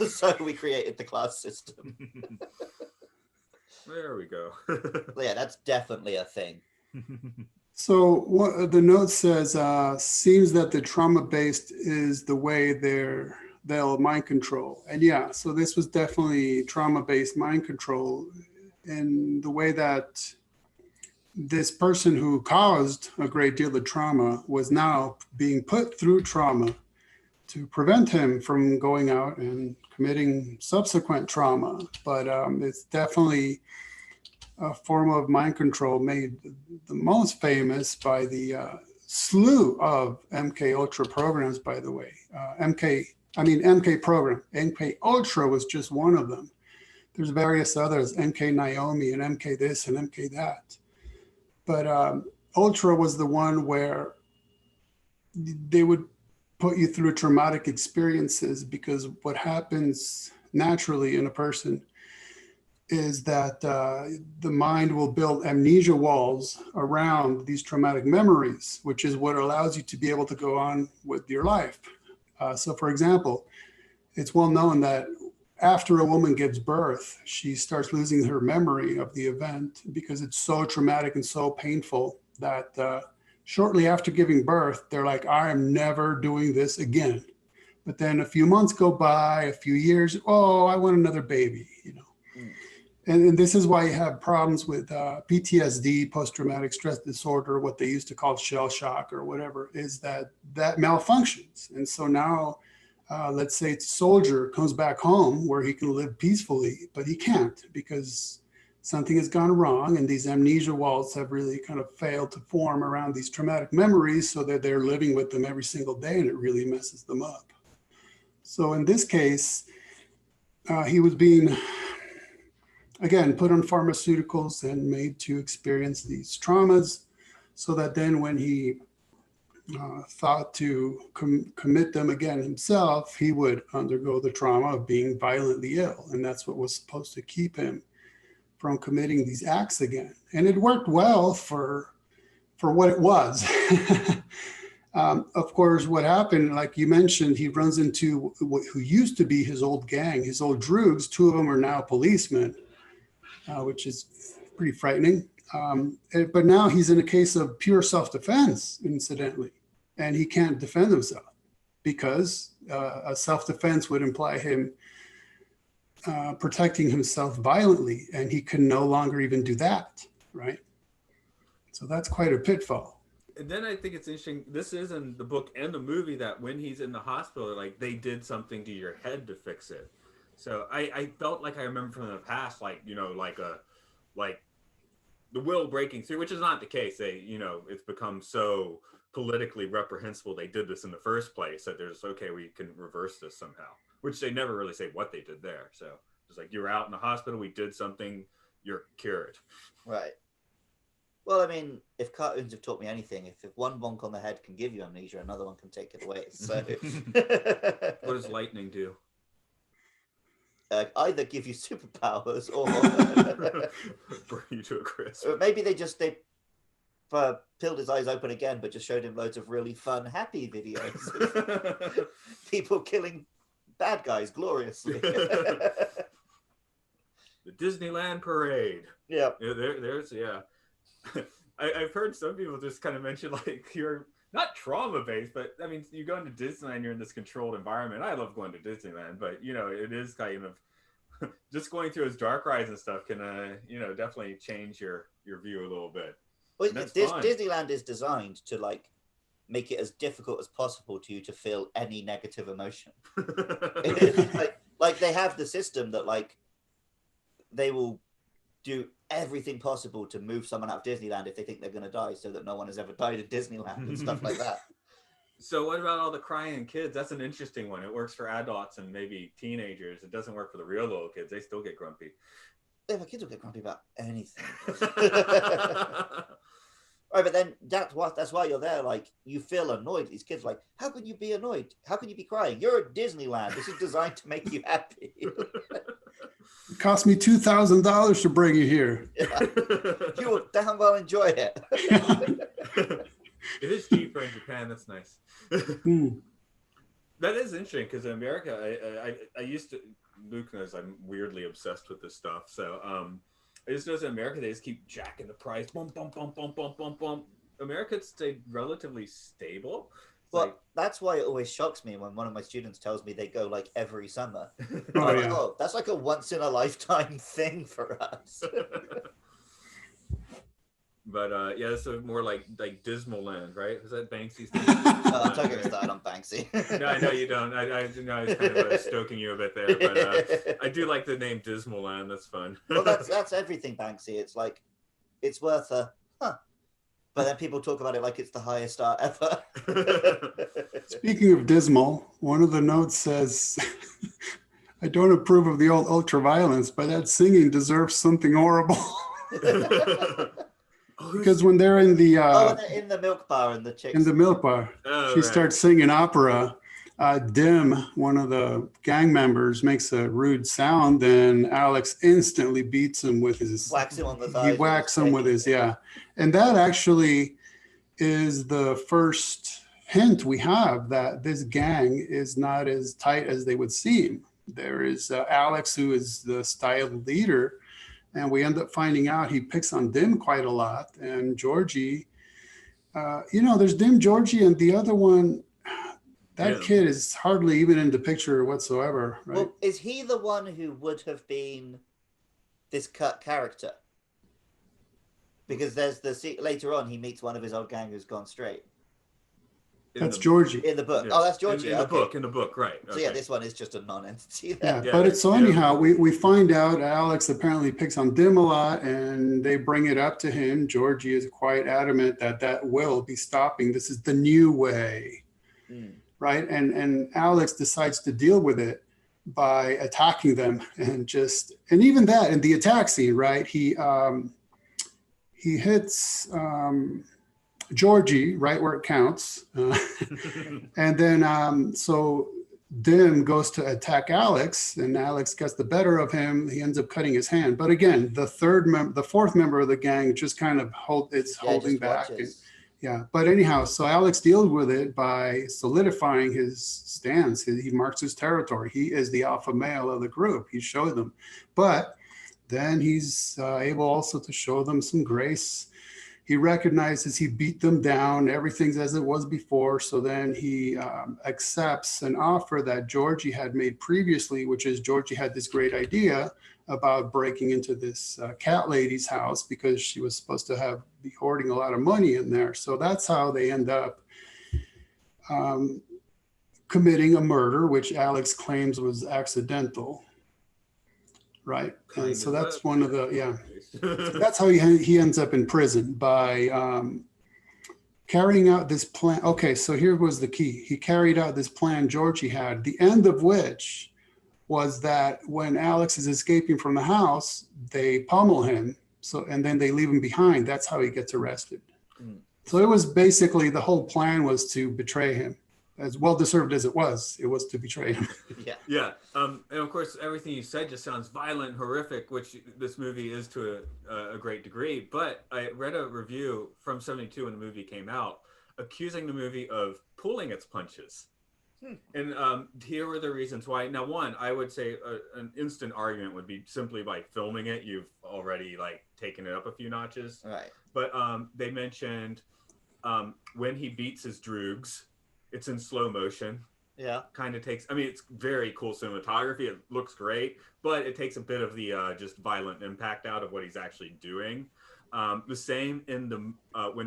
So we created the class system. There we go. Yeah, that's definitely a thing. So what the note says, seems that the trauma-based is the way they'll mind control. And yeah, so this was definitely trauma-based mind control in the way that this person who caused a great deal of trauma was now being put through trauma to prevent him from going out and committing subsequent trauma. But it's definitely a form of mind control made the most famous by the slew of MK Ultra programs, by the way. MK program. MK Ultra was just one of them. There's various others, MK Naomi and MK this and MK that. But Ultra was the one where they would put you through traumatic experiences, because what happens naturally in a person is that the mind will build amnesia walls around these traumatic memories, which is what allows you to be able to go on with your life. So for example, it's well known that after a woman gives birth, she starts losing her memory of the event because it's so traumatic and so painful that shortly after giving birth, they're like, I am never doing this again. But then a few months go by, a few years, oh, I want another baby, you know. And this is why you have problems with PTSD, post-traumatic stress disorder, what they used to call shell shock or whatever, is that malfunctions. And so now, let's say it's a soldier comes back home where he can live peacefully, but he can't because something has gone wrong and these amnesia walls have really kind of failed to form around these traumatic memories, so that they're living with them every single day, and it really messes them up. So in this case, he was being, again, put on pharmaceuticals and made to experience these traumas, so that then when he thought to commit them again himself, he would undergo the trauma of being violently ill. And that's what was supposed to keep him from committing these acts again. And it worked well for what it was. Of course, what happened, like you mentioned, he runs into who used to be his old gang, his old droogs. Two of them are now policemen, which is pretty frightening. But now he's in a case of pure self-defense, incidentally, and he can't defend himself because a self-defense would imply him protecting himself violently, and he can no longer even do that, right? So that's quite a pitfall. And then I think it's interesting, this is in the book and the movie, that when he's in the hospital, like, they did something to your head to fix it. So I felt like I remember from the past, like, you know, like the will breaking through, which is not the case. They, you know, it's become so politically reprehensible they did this in the first place that there's, okay, we can reverse this somehow, which they never really say what they did there. So it's like, you're out in the hospital, we did something, you're cured. Right. Well, I mean, if cartoons have taught me anything, if one bonk on the head can give you amnesia, another one can take it away. So, what does lightning do? Either give you superpowers or Burn you to a crisp. Or maybe they peeled his eyes open again, but just showed him loads of really fun, happy videos of people killing bad guys gloriously. The Disneyland parade. Yeah. There's I've heard some people just kind of mention, like, you're not trauma-based, but I mean, you go into Disneyland, you're in this controlled environment. I love going to Disneyland, but, you know, it is kind of just going through its dark rides and stuff can, you know, definitely change your view a little bit. Well, Disneyland is designed to, like, make it as difficult as possible to you to feel any negative emotion. like they have the system that, like, they will do everything possible to move someone out of Disneyland if they think they're going to die, so that no one has ever died at Disneyland and stuff like that. So what about all the crying kids? That's an interesting one. It works for adults and maybe teenagers. It doesn't work for the real little kids. They still get grumpy. Yeah, but kids will get grumpy about anything. Right, but then that's why you're there. Like, you feel annoyed. These kids are like, how can you be annoyed? How can you be crying? You're at Disneyland. This is designed to make you happy. It cost me $2,000 to bring you here. Yeah. You will damn well enjoy it. It is cheaper in Japan. That's nice. That is interesting, because in America, I used to, Luke knows I'm weirdly obsessed with this stuff. So I just noticed in America, they just keep jacking the price. Bump, bump, bump, bump, bump, bump, bump. America stayed relatively stable. Well, that's why it always shocks me when one of my students tells me they go, like, every summer. Oh, yeah. Like, oh, that's like a once in a lifetime thing for us. But yeah, this is more like Dismal Land, right? Was that Banksy's thing? I'm talking to start on Banksy. No, I know you don't. I know I was kind of stoking you a bit there, but I do like the name Dismal Land. That's fun. Well, that's everything Banksy. It's like, it's worth a huh. But then people talk about it like it's the highest art ever. Speaking of dismal, one of the notes says, I don't approve of the old ultra-violence, but that singing deserves something horrible. Because when they're in the in the milk bar and the chicks in the milk bar, she starts singing opera. Dim, one of the gang members, makes a rude sound, then Alex instantly beats him with his whacks him on the thigh. He whacks him with his and that actually is the first hint we have that this gang is not as tight as they would seem. There is Alex, who is the style leader. And we end up finding out he picks on Dim quite a lot. And Georgie, there's Dim, Georgie, and the other one, that kid is hardly even in the picture whatsoever, right? Well, is he the one who would have been this cut character? Because there's later on he meets one of his old gang who's gone straight. That's Georgie. In the book. Yeah. Oh, that's Georgie. In the book, right. So yeah, this one is just a non-entity there. Yeah, but anyhow, we find out Alex apparently picks on Dim a lot, and they bring it up to him. Georgie is quite adamant that will be stopping. This is the new way, right? And Alex decides to deal with it by attacking them, and even that in the attack scene, right? He hits Georgie right where it counts, and then so Dim goes to attack Alex, and Alex gets the better of him. He ends up cutting his hand. But again, the fourth member of the gang just kind of holding back. But anyhow, so Alex deals with it by solidifying his stance. He marks his territory. He is the alpha male of the group. He showed them, but then he's able also to show them some grace. He recognizes he beat them down. Everything's as it was before. So then he accepts an offer that Georgie had made previously, which is Georgie had this great idea about breaking into this cat lady's house because she was supposed to be hoarding a lot of money in there. So that's how they end up committing a murder, which Alex claims was accidental. Right. And so that's one of the, that's how he ends up in prison, by carrying out this plan. Okay, so here was the key. He carried out this plan Georgie had, the end of which was that when Alex is escaping from the house, they pummel him. And then they leave him behind. That's how he gets arrested. So it was basically, the whole plan was to betray him. As well deserved as it was to betray him. And of course, everything you said just sounds violent, horrific, which this movie is to a great degree. But I read a review from '72 when the movie came out, accusing the movie of pulling its punches. And here were the reasons why. Now, one, I would say an instant argument would be simply by filming it, you've already taken it up a few notches. Right. But they mentioned when he beats his droogs, it's in slow motion. Yeah. Kind of takes, it's very cool cinematography. It looks great, but it takes a bit of the just violent impact out of what he's actually doing. The same in the when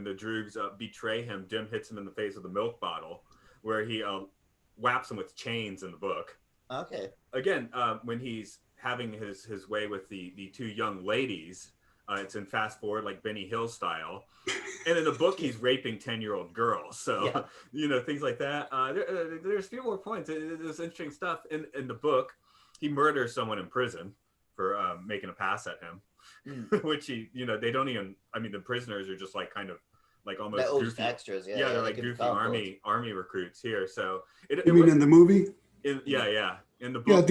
the droogs betray him, Dim hits him in the face with a milk bottle, where he whaps him with chains in the book. Okay. Again, when he's having his way with the two young ladies, it's in fast forward, like Benny Hill style. And in the book, he's raping 10-year-old girls. So, things like that. There's a few more points. There's interesting stuff. In the book, he murders someone in prison for making a pass at him, which they don't even, the prisoners are just almost they're all goofy extras. Yeah, they're like goofy army recruits here. So you mean in the movie? In the book.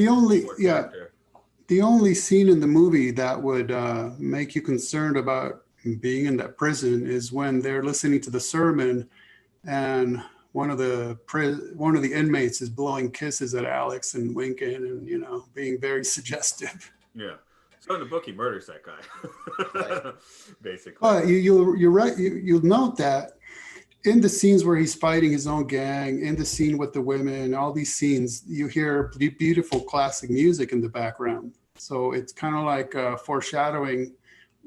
The only scene in the movie that would make you concerned about being in that prison is when they're listening to the sermon, and one of the inmates is blowing kisses at Alex and winking and being very suggestive. Yeah. So in the book, he murders that guy, basically. But you're right. You'll note that in the scenes where he's fighting his own gang, in the scene with the women, all these scenes, you hear beautiful classic music in the background. So it's kind of like foreshadowing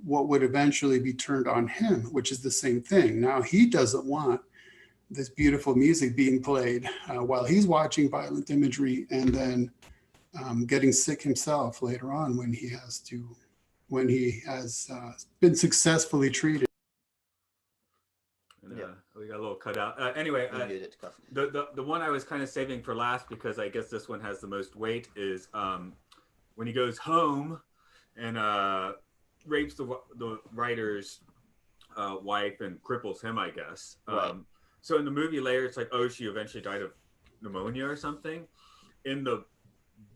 what would eventually be turned on him, which is the same thing. Now he doesn't want this beautiful music being played while he's watching violent imagery, and then getting sick himself later on when he has been successfully treated. Yeah, we got a little cutout. Anyway, the one I was kind of saving for last, because I guess this one has the most weight, is when he goes home and rapes the writer's wife and cripples him, I guess. Right. So in the movie later, it's like, oh, she eventually died of pneumonia or something. In the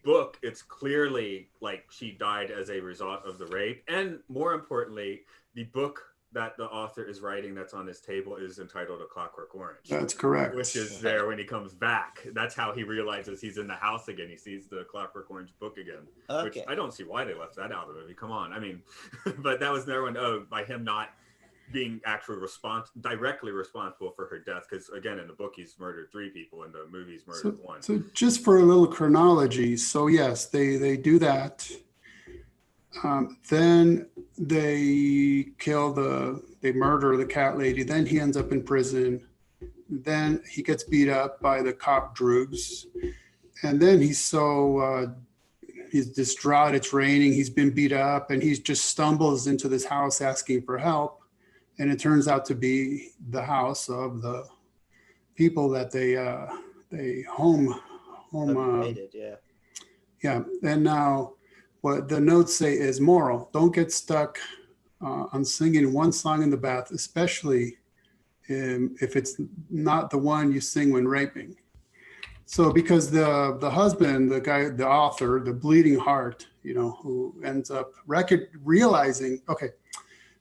book, it's clearly like she died as a result of the rape. And more importantly, the book that the author is writing that's on his table is entitled A Clockwork Orange. That's correct. Which is there when he comes back. That's how he realizes he's in the house again. He sees the Clockwork Orange book again. Okay. Which I don't see why they left that out of the movie. Come on. I mean, but that was another one, by him not being actually directly responsible for her death. Because again, in the book, he's murdered 3 people. In the movie, he's murdered 1. So just for a little chronology. So yes, they do that. Then they they murder the cat lady. Then he ends up in prison. Then he gets beat up by the cop droogs. And then he's distraught. It's raining. He's been beat up, and he just stumbles into this house asking for help. And it turns out to be the house of the people that they home. Yeah. And now, what the notes say is moral: don't get stuck on singing one song in the bath, especially if it's not the one you sing when raping. So because the husband, the guy, the author, the bleeding heart, who ends up realizing, okay,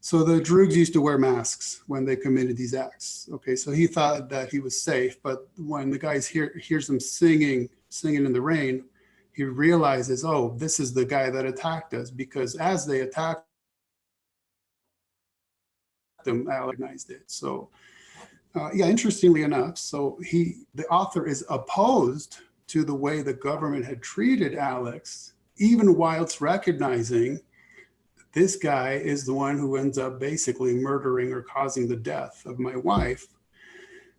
so the droogs used to wear masks when they committed these acts. Okay, so he thought that he was safe, but when the guys hears them singing in the rain, he realizes, oh, this is the guy that attacked us, because as they attacked them, I recognized it. So, interestingly enough, so the author is opposed to the way the government had treated Alex, even whilst recognizing this guy is the one who ends up basically murdering or causing the death of my wife.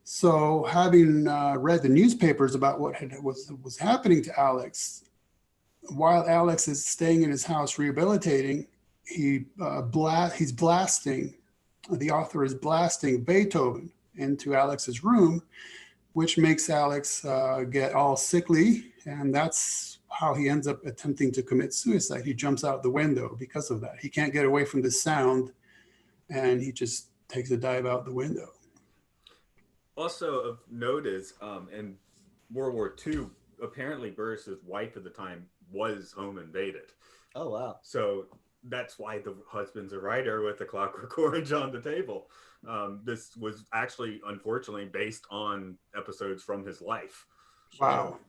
So having read the newspapers about what was happening to Alex, while Alex is staying in his house rehabilitating, the author is blasting Beethoven into Alex's room, which makes Alex get all sickly, and that's how he ends up attempting to commit suicide. He jumps out the window because of that. He can't get away from the sound, and he just takes a dive out the window. Also of note is, in World War II, apparently Burris's wife at the time was home invaded. Oh, wow. So that's why the husband's a writer with the Clockwork Orange on the table. This was actually, unfortunately, based on episodes from his life. Wow.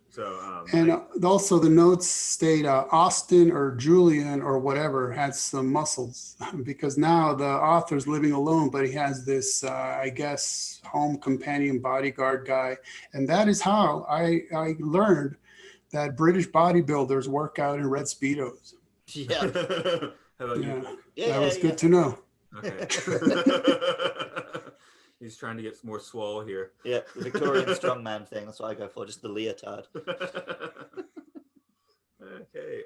So, and also the notes state Austin or Julian or whatever had some muscles, because now the author's living alone, but he has this, I guess, home companion bodyguard guy. And that is how I learned that British bodybuilders work out in red Speedos. Yeah. How about you? That was good to know. Okay. He's trying to get more swole here. Yeah, the Victorian strongman thing. That's what I go for, just the leotard. Okay.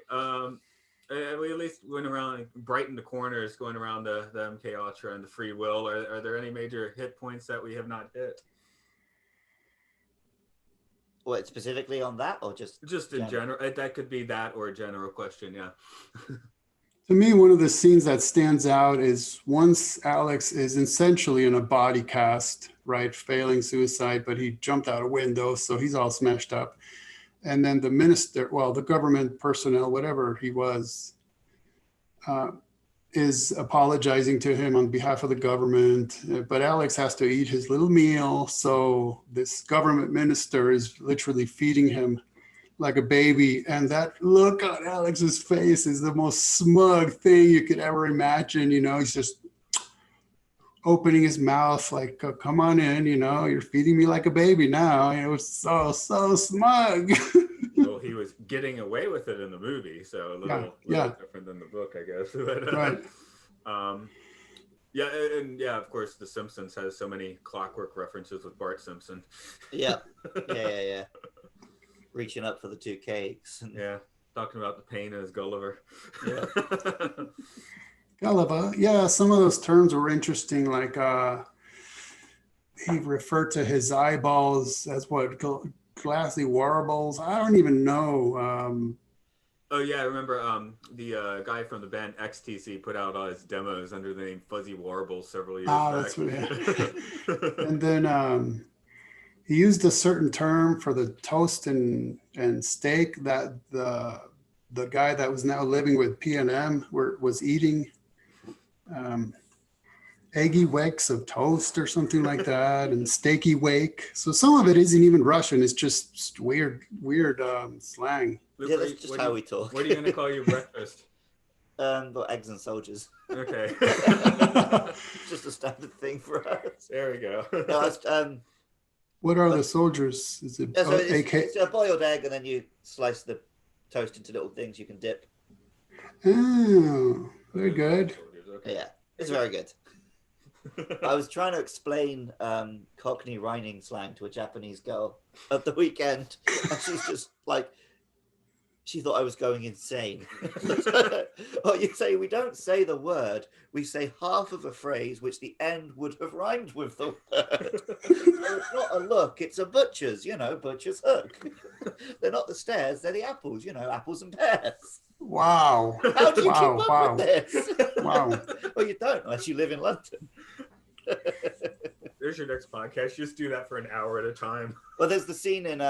We at least went around, brightened the corners, going around the MK Ultra and the free will. Are there any major hit points that we have not hit? What, specifically on that, or just in general? That could be that or a general question, yeah. To me, one of the scenes that stands out is once Alex is essentially in a body cast, right, failing suicide, but he jumped out a window, so he's all smashed up. And then the minister, the government personnel, whatever he was, is apologizing to him on behalf of the government. But Alex has to eat his little meal, so this government minister is literally feeding him like a baby, and that look on Alex's face is the most smug thing you could ever imagine. He's just opening his mouth like, come on in, you're feeding me like a baby now. It was so smug. Well, he was getting away with it in the movie, so a little different than the book, I guess. But, right. Yeah, and yeah, of course, The Simpsons has so many Clockwork references with Bart Simpson. Yeah. Yeah. Reaching up for the two cakes. And... Yeah, talking about the pain in his Gulliver. Yeah. Gulliver. Yeah, some of those terms were interesting. Like he referred to his eyeballs as what, glassy warbles. I don't even know. Oh yeah, I remember the guy from the band XTC put out his demos under the name Fuzzy Warble several years back. That's what. Yeah. And then he used a certain term for the toast and steak that the guy that was now living with P&M was eating. Eggy wakes of toast or something like that, and steaky wake. So some of it isn't even Russian. It's just weird slang. Luke, Yeah, that's just how we talk. What are you going to call your breakfast? Well, eggs and soldiers. Okay. It's just a standard thing for us. There we go. No, What are the soldiers? Is it yeah, so AK? it's a boiled egg, and then you slice the toast into little things you can dip. Oh, very good. Okay. Yeah, it's very good. I was trying to explain Cockney rhyming slang to a Japanese girl at the weekend, and she's just like, she thought I was going insane. Well, you say, we don't say the word, we say half of a phrase which the end would have rhymed with the word. So it's not a look, it's a butcher's, butcher's hook. They're not the stairs, they're the apples, apples and pears. Wow. How do you keep up with this? Wow. Well, you don't unless you live in London. There's your next podcast. Just do that for an hour at a time. Well, there's the scene in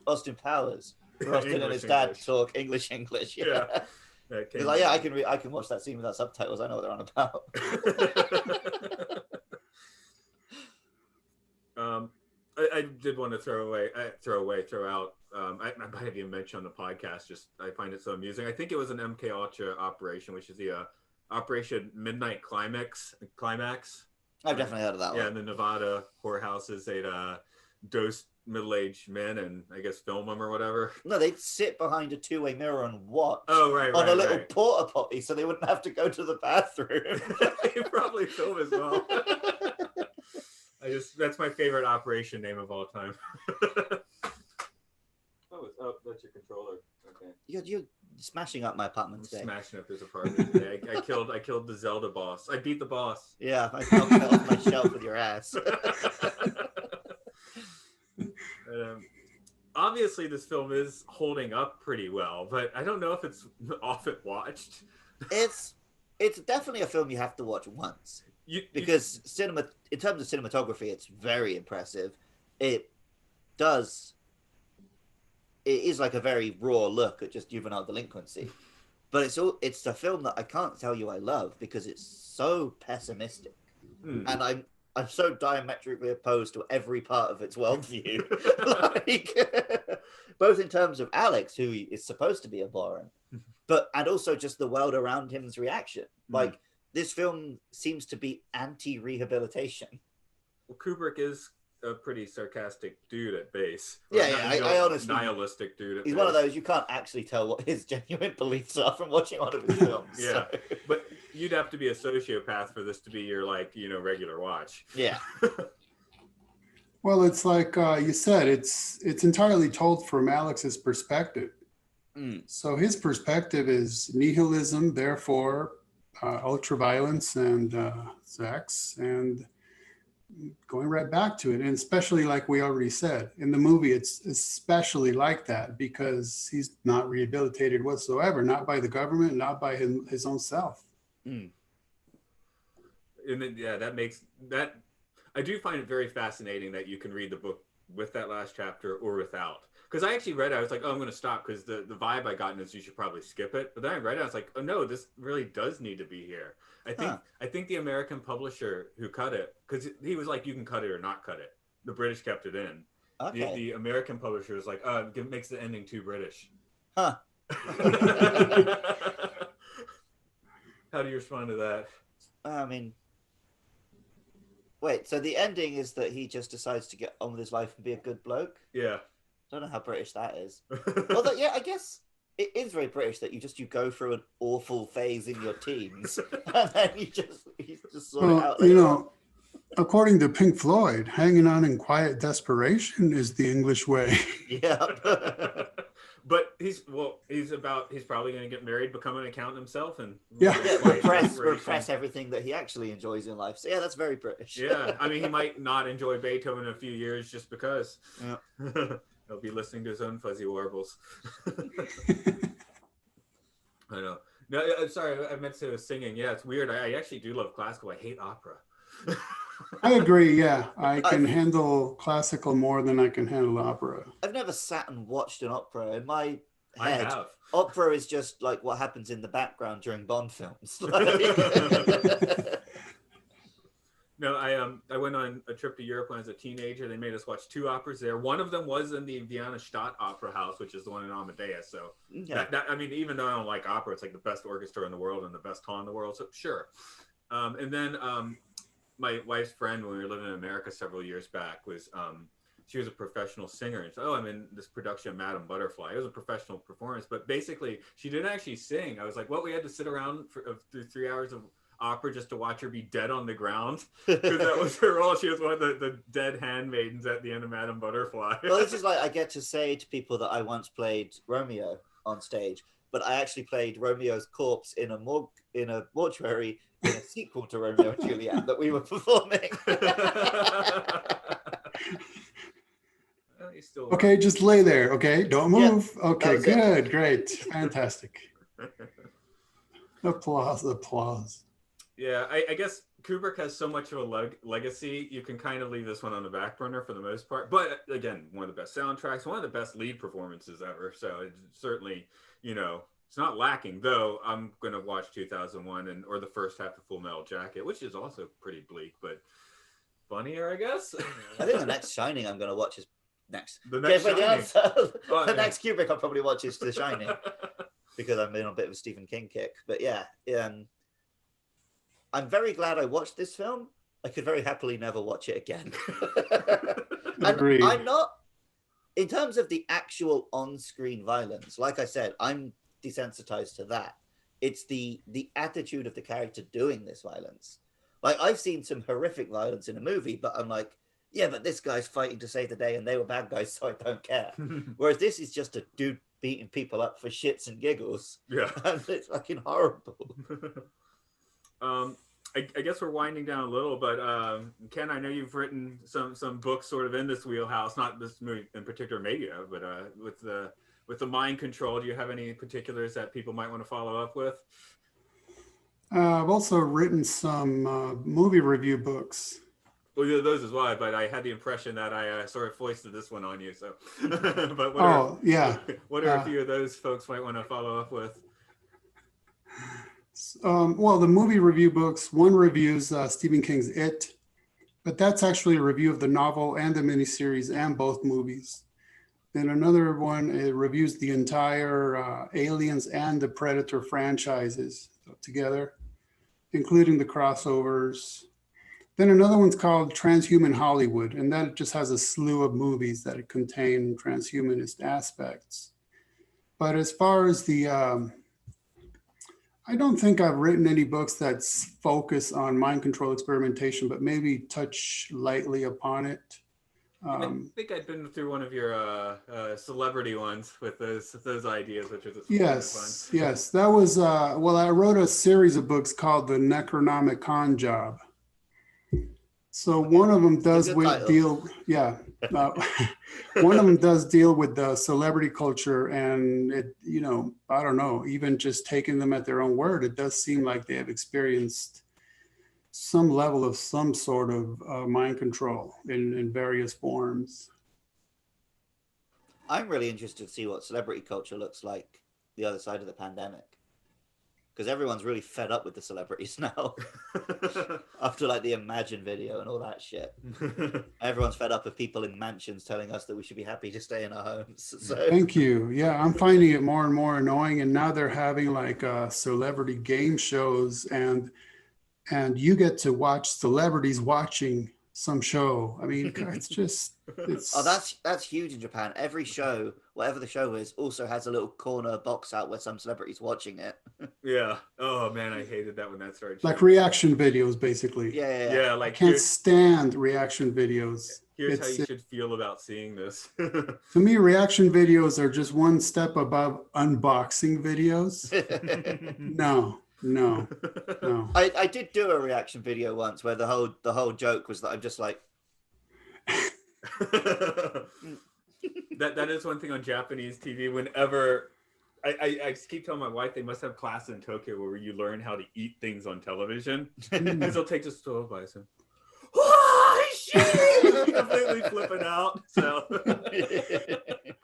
Austin Powers where Austin and his dad talk English. Yeah. He's like, yeah, I can watch that scene without subtitles. I know what they're on about. I did want to throw out. I might have even mentioned on the podcast. Just I find it so amusing. I think it was an MK Ultra operation, which is the Operation Midnight Climax. I've definitely heard of that Yeah, one. in the Nevada whorehouses, they'd dose middle-aged men and I guess film them or whatever. No, they'd sit behind a two-way mirror and watch. Oh, right, on a little right. porta potty, so they wouldn't have to go to the bathroom. You probably film as well. That's my favorite operation name of all time. That's your controller. Okay. You're smashing up my apartment today. Smashing up his apartment today. I killed the Zelda boss. I beat the boss. Yeah, I knocked it off my shelf with your ass. Obviously, this film is holding up pretty well, but I don't know if it's often watched. It's definitely a film you have to watch once. Because cinema, in terms of cinematography, it's very impressive. It is like a very raw look at just juvenile delinquency, but it's a film that I can't tell you I love because it's so pessimistic, and I'm so diametrically opposed to every part of its worldview. Like, both in terms of Alex, who is supposed to be abhorrent, and also just the world around him's reaction. Like, this film seems to be anti-rehabilitation. Well, Kubrick is a pretty sarcastic dude at base. I honestly, nihilistic dude at he's base. One of those you can't actually tell what his genuine beliefs are from watching one of his films. Yeah, so. But you'd have to be a sociopath for this to be your regular watch. Yeah. Well, it's like you said, it's entirely told from Alex's perspective. So his perspective is nihilism, therefore ultraviolence and sex, and going right back to it. And especially, like we already said, in the movie, it's especially like that because he's not rehabilitated whatsoever, not by the government, not by his own self. And then, that makes that. I do find it very fascinating that you can read the book with that last chapter or without. Because I actually read it, I was like, oh, I'm going to stop because the vibe I got is you should probably skip it. But then I read it, I was like, oh no, this really does need to be here. I think the American publisher who cut it, because he was like, you can cut it or not cut it. The British kept it in. Okay. The American publisher was like, oh, it makes the ending too British. Huh. How do you respond to that? I mean, wait, so the ending is that he just decides to get on with his life and be a good bloke? Yeah. I don't know how British that is. Although, yeah, I guess it is very British that you go through an awful phase in your teens and then you just sort it out later on. According to Pink Floyd, hanging on in quiet desperation is the English way. Yeah. But he's probably going to get married, become an accountant himself, and repress everything that he actually enjoys in life. So yeah, that's very British. Yeah, I mean, he might not enjoy Beethoven in a few years just because. Yeah. He'll be listening to his own fuzzy warbles. I know. No, sorry, I meant to singing. Yeah, it's weird. I actually do love classical. I hate opera. I agree. Yeah, I can handle classical more than I can handle opera. I've never sat and watched an opera. In my head, opera is just like what happens in the background during Bond films. No, I went on a trip to Europe when I was a teenager. They made us watch 2 operas there. One of them was in the Vienna Stadt Opera House, which is the one in Amadeus. So, yeah. I mean, even though I don't like opera, it's like the best orchestra in the world and the best hall in the world. So, sure. And then my wife's friend, when we were living in America several years back, was she was a professional singer. And so, I'm in this production of Madame Butterfly. It was a professional performance, but basically, she didn't actually sing. I was like, we had to sit around through 3 hours of opera just to watch her be dead on the ground, because that was her role. She was one of the dead handmaidens at the end of Madame Butterfly. Well, this is like I get to say to people that I once played Romeo on stage, but I actually played Romeo's corpse in a mortuary in a sequel to Romeo and Juliet that we were performing. Okay, just lay there. Okay, don't move. Yeah, okay, good, great, fantastic. Applause. Yeah, I guess Kubrick has so much of a legacy, you can kind of leave this one on the back burner for the most part. But again, one of the best soundtracks, one of the best lead performances ever. So it's certainly, it's not lacking. Though I'm going to watch 2001 or the first half of Full Metal Jacket, which is also pretty bleak, but funnier, I guess. I think the next Shining I'm going to watch is next. The next the next Kubrick I'll probably watch is The Shining. Because I'm in a bit of a Stephen King kick. But yeah, I'm very glad I watched this film. I could very happily never watch it again. Agreed. I'm not, in terms of the actual on-screen violence, like I said, I'm desensitized to that. It's the attitude of the character doing this violence. Like, I've seen some horrific violence in a movie, but I'm like, yeah, but this guy's fighting to save the day and they were bad guys, so I don't care. Whereas this is just a dude beating people up for shits and giggles. Yeah. And it's fucking horrible. I guess we're winding down a little, but Ken, I know you've written some books sort of in this wheelhouse, not this movie in particular, maybe, but with the mind control, do you have any particulars that people might want to follow up with? I've also written some movie review books. Well, yeah, those as well, but I had the impression that I sort of foisted this one on you. So, but what are a few of those folks might want to follow up with? Well, the movie review books, one reviews Stephen King's It, but that's actually a review of the novel and the miniseries and both movies. Then another one reviews the entire Aliens and the Predator franchises together, including the crossovers. Then another one's called Transhuman Hollywood, and that just has a slew of movies that contain transhumanist aspects. But as far as I don't think I've written any books that focus on mind control experimentation, but maybe touch lightly upon it. I think I'd been through one of your celebrity ones with those ideas, which was fun. Yes. That was, I wrote a series of books called The Necronomic Con Job. So one of them does one of them does deal with the celebrity culture, and it, I don't know, even just taking them at their own word, it does seem like they have experienced some level of some sort of mind control in various forms. I'm really interested to see what celebrity culture looks like the other side of the pandemic. Because everyone's really fed up with the celebrities now. After like the Imagine video and all that shit. Everyone's fed up with people in mansions telling us that we should be happy to stay in our homes. So. Thank you. Yeah, I'm finding it more and more annoying. And now they're having like celebrity game shows, and you get to watch celebrities watching some show. I mean, it's just It's, Oh, that's huge in Japan. Every show, whatever the show is, also has a little corner box out where some celebrity's watching it. Yeah. Oh man, I hated that when that started. like showing. reaction videos, basically. Yeah, I like can't stand reaction videos. here's how It's you should feel about seeing this. to me, reaction videos are just one step above unboxing videos. No, no, no. I did do a reaction video once where the whole joke was that I'm just like, that is one thing on Japanese TV. Whenever I just keep telling my wife they must have classes in Tokyo where you learn how to eat things on television. Because they'll take this stove by some. Oh, shit! Completely flipping out. So.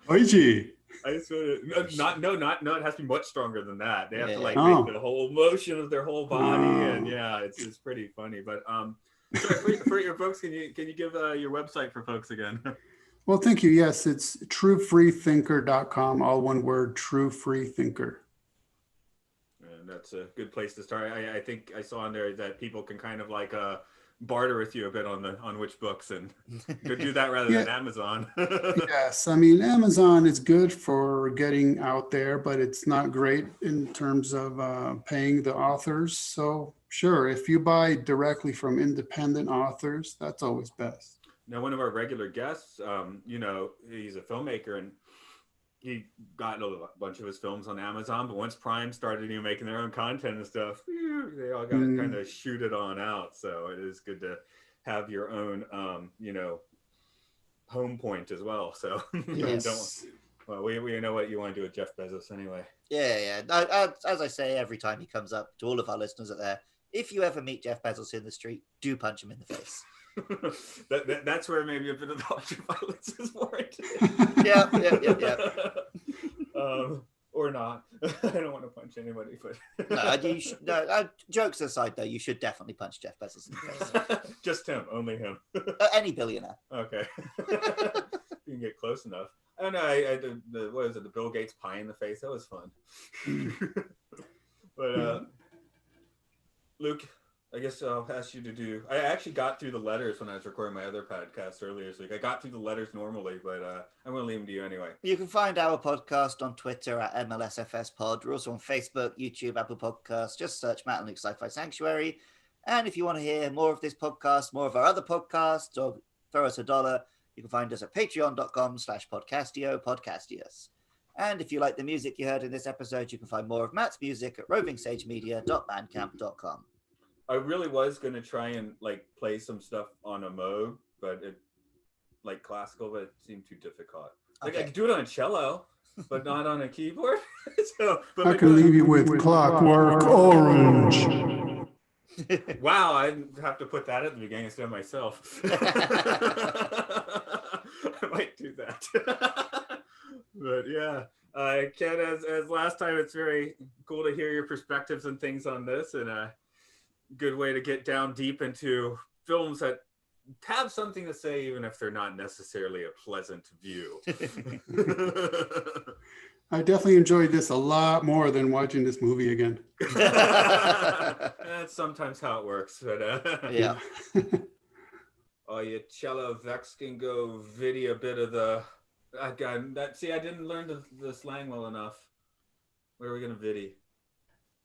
Oichi. I just no, it has to be much stronger than that. They have to like Oh. make the whole motion of their whole body, and yeah, it's pretty funny. But sorry, for your folks, can you give your website for folks again? Well, thank you. Yes, it's truefreethinker.com, all one word, truefreethinker. And that's a good place to start. I think I saw on there that people can kind of like barter with you a bit on which books, and go do that rather than Amazon. Yes, I mean, Amazon is good for getting out there, but it's not great in terms of paying the authors. So sure, if you buy directly from independent authors, that's always best. Now, one of our regular guests, he's a filmmaker, and he got a bunch of his films on Amazon. But once Prime started making their own content and stuff, they all got kind of shooted on out. So it is good to have your own, home point as well. So Yes. we know what you want to do with Jeff Bezos anyway. Yeah. As I say every time he comes up to all of our listeners out there, if you ever meet Jeff Bezos in the street, do punch him in the face. That's where maybe a bit of the ultra violence is warranted. Yeah. Or not. I don't want to punch anybody, but jokes aside, though, you should definitely punch Jeff Bezos in the face. Just him, only him. Any billionaire. Okay. You can get close enough. I don't know. I did what was it? The Bill Gates pie in the face. That was fun. But Luke, I guess I'll ask you to do. I actually got through the letters when I was recording my other podcast earlier this week. I got through the letters normally, but I'm going to leave them to you anyway. You can find our podcast on Twitter at MLSFS Pod. We're also on Facebook, YouTube, Apple Podcasts. Just search Matt and Luke's Sci-Fi Sanctuary. And if you want to hear more of this podcast, more of our other podcasts, or throw us $1, you can find us at patreon.com/podcastio. And if you like the music you heard in this episode, you can find more of Matt's music at rovingsagemedia.bandcamp.com. I really was going to try and like play some stuff on a Moog, but it like classical, but it seemed too difficult. Like I could do it on a cello, but not on a keyboard. But I can leave you with Clockwork Orange. Wow, I have to put that at the beginning instead of myself. I might do that. But yeah, Ken, as last time, it's very cool to hear your perspectives and things on this, and good way to get down deep into films that have something to say, even if they're not necessarily a pleasant view. I definitely enjoyed this a lot more than watching this movie again. That's sometimes how it works. But Yeah. Oh, you cello vex can go viddie a bit of the. I didn't learn the slang well enough. Where are we gonna viddie?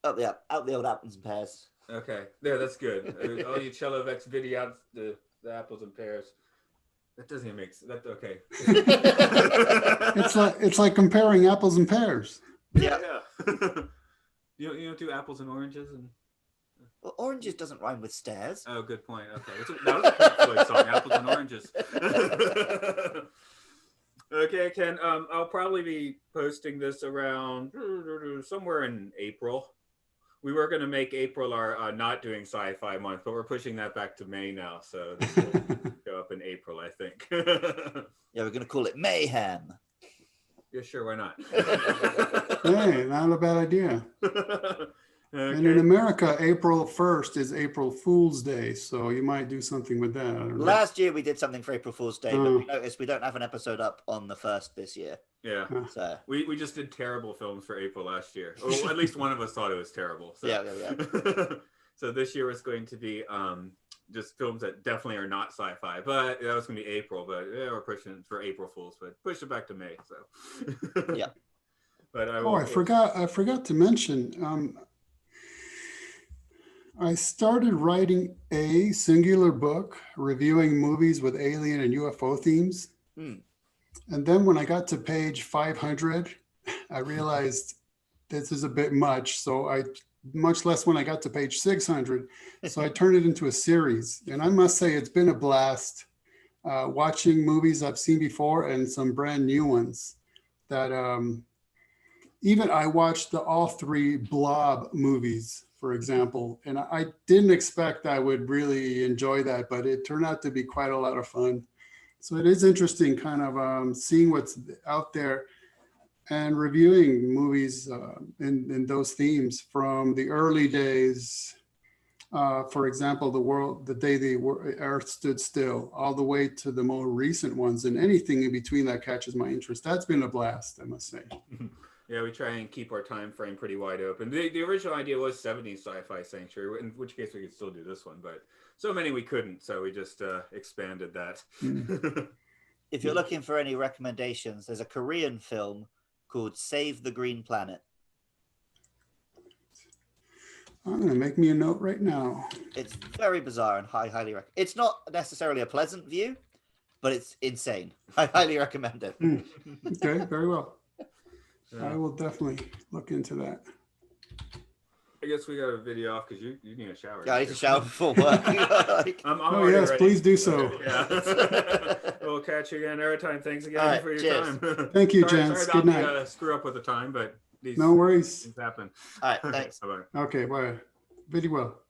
Out the old apples and pears. Okay, there, that's good. Oh, you cello vex viddie out the apples and pears. That doesn't even make sense. That's okay. It's like comparing apples and pears. Yeah. You don't do apples and oranges and. Well, oranges doesn't rhyme with stairs. Oh, good point. Okay, that was a Pink Floyd song, Apples and Oranges. Okay, Ken. I'll probably be posting this around somewhere in April. We were going to make April our not doing sci-fi month, but we're pushing that back to May now. So this will go up in April, I think. Yeah, we're going to call it Mayhem. Yeah, sure. Why not? Hey, not a bad idea. Okay. And in America, April 1st is April Fool's Day, so you might do something with that. I don't know. Last year we did something for April Fool's Day, but we noticed we don't have an episode up on the 1st this year. Yeah. So We just did terrible films for April last year. Or at least one of us thought it was terrible. So. Yeah. So this year was going to be just films that definitely are not sci-fi. But that was gonna be April, but yeah, we're pushing it for April Fools, but push it back to May. So Yeah. But I forgot to mention. I started writing a singular book reviewing movies with alien and UFO themes. Mm. And then when I got to page 500, I realized this is a bit much. So much less when I got to page 600. So I turned it into a series. And I must say, it's been a blast watching movies I've seen before and some brand new ones that even I watched all three Blob movies, for example, and I didn't expect I would really enjoy that, but it turned out to be quite a lot of fun. So it is interesting kind of seeing what's out there and reviewing movies in those themes from the early days. For example, the day the Earth stood still, all the way to the more recent ones, and anything in between that catches my interest. That's been a blast, I must say. Yeah, we try and keep our time frame pretty wide open. The original idea was 70s sci-fi sanctuary, in which case we could still do this one, but so many we couldn't, so we just expanded that. If you're looking for any recommendations, there's a Korean film called Save the Green Planet. I'm going to make me a note right now. It's very bizarre and highly recommend. It's not necessarily a pleasant view, but it's insane. I highly recommend it. Okay, very well. Yeah. I will definitely look into that. I guess we got a video off because you need a shower. Yeah, I need to shower before work. I'm yes, ready. Please do so. Yeah. We'll catch you again every time. Thanks again right, for your cheers. time. Thank you, gents. Sorry Good night. about the screw up with the time, but these no worries. things happen. All right, thanks. Bye-bye. Okay, bye. Very well.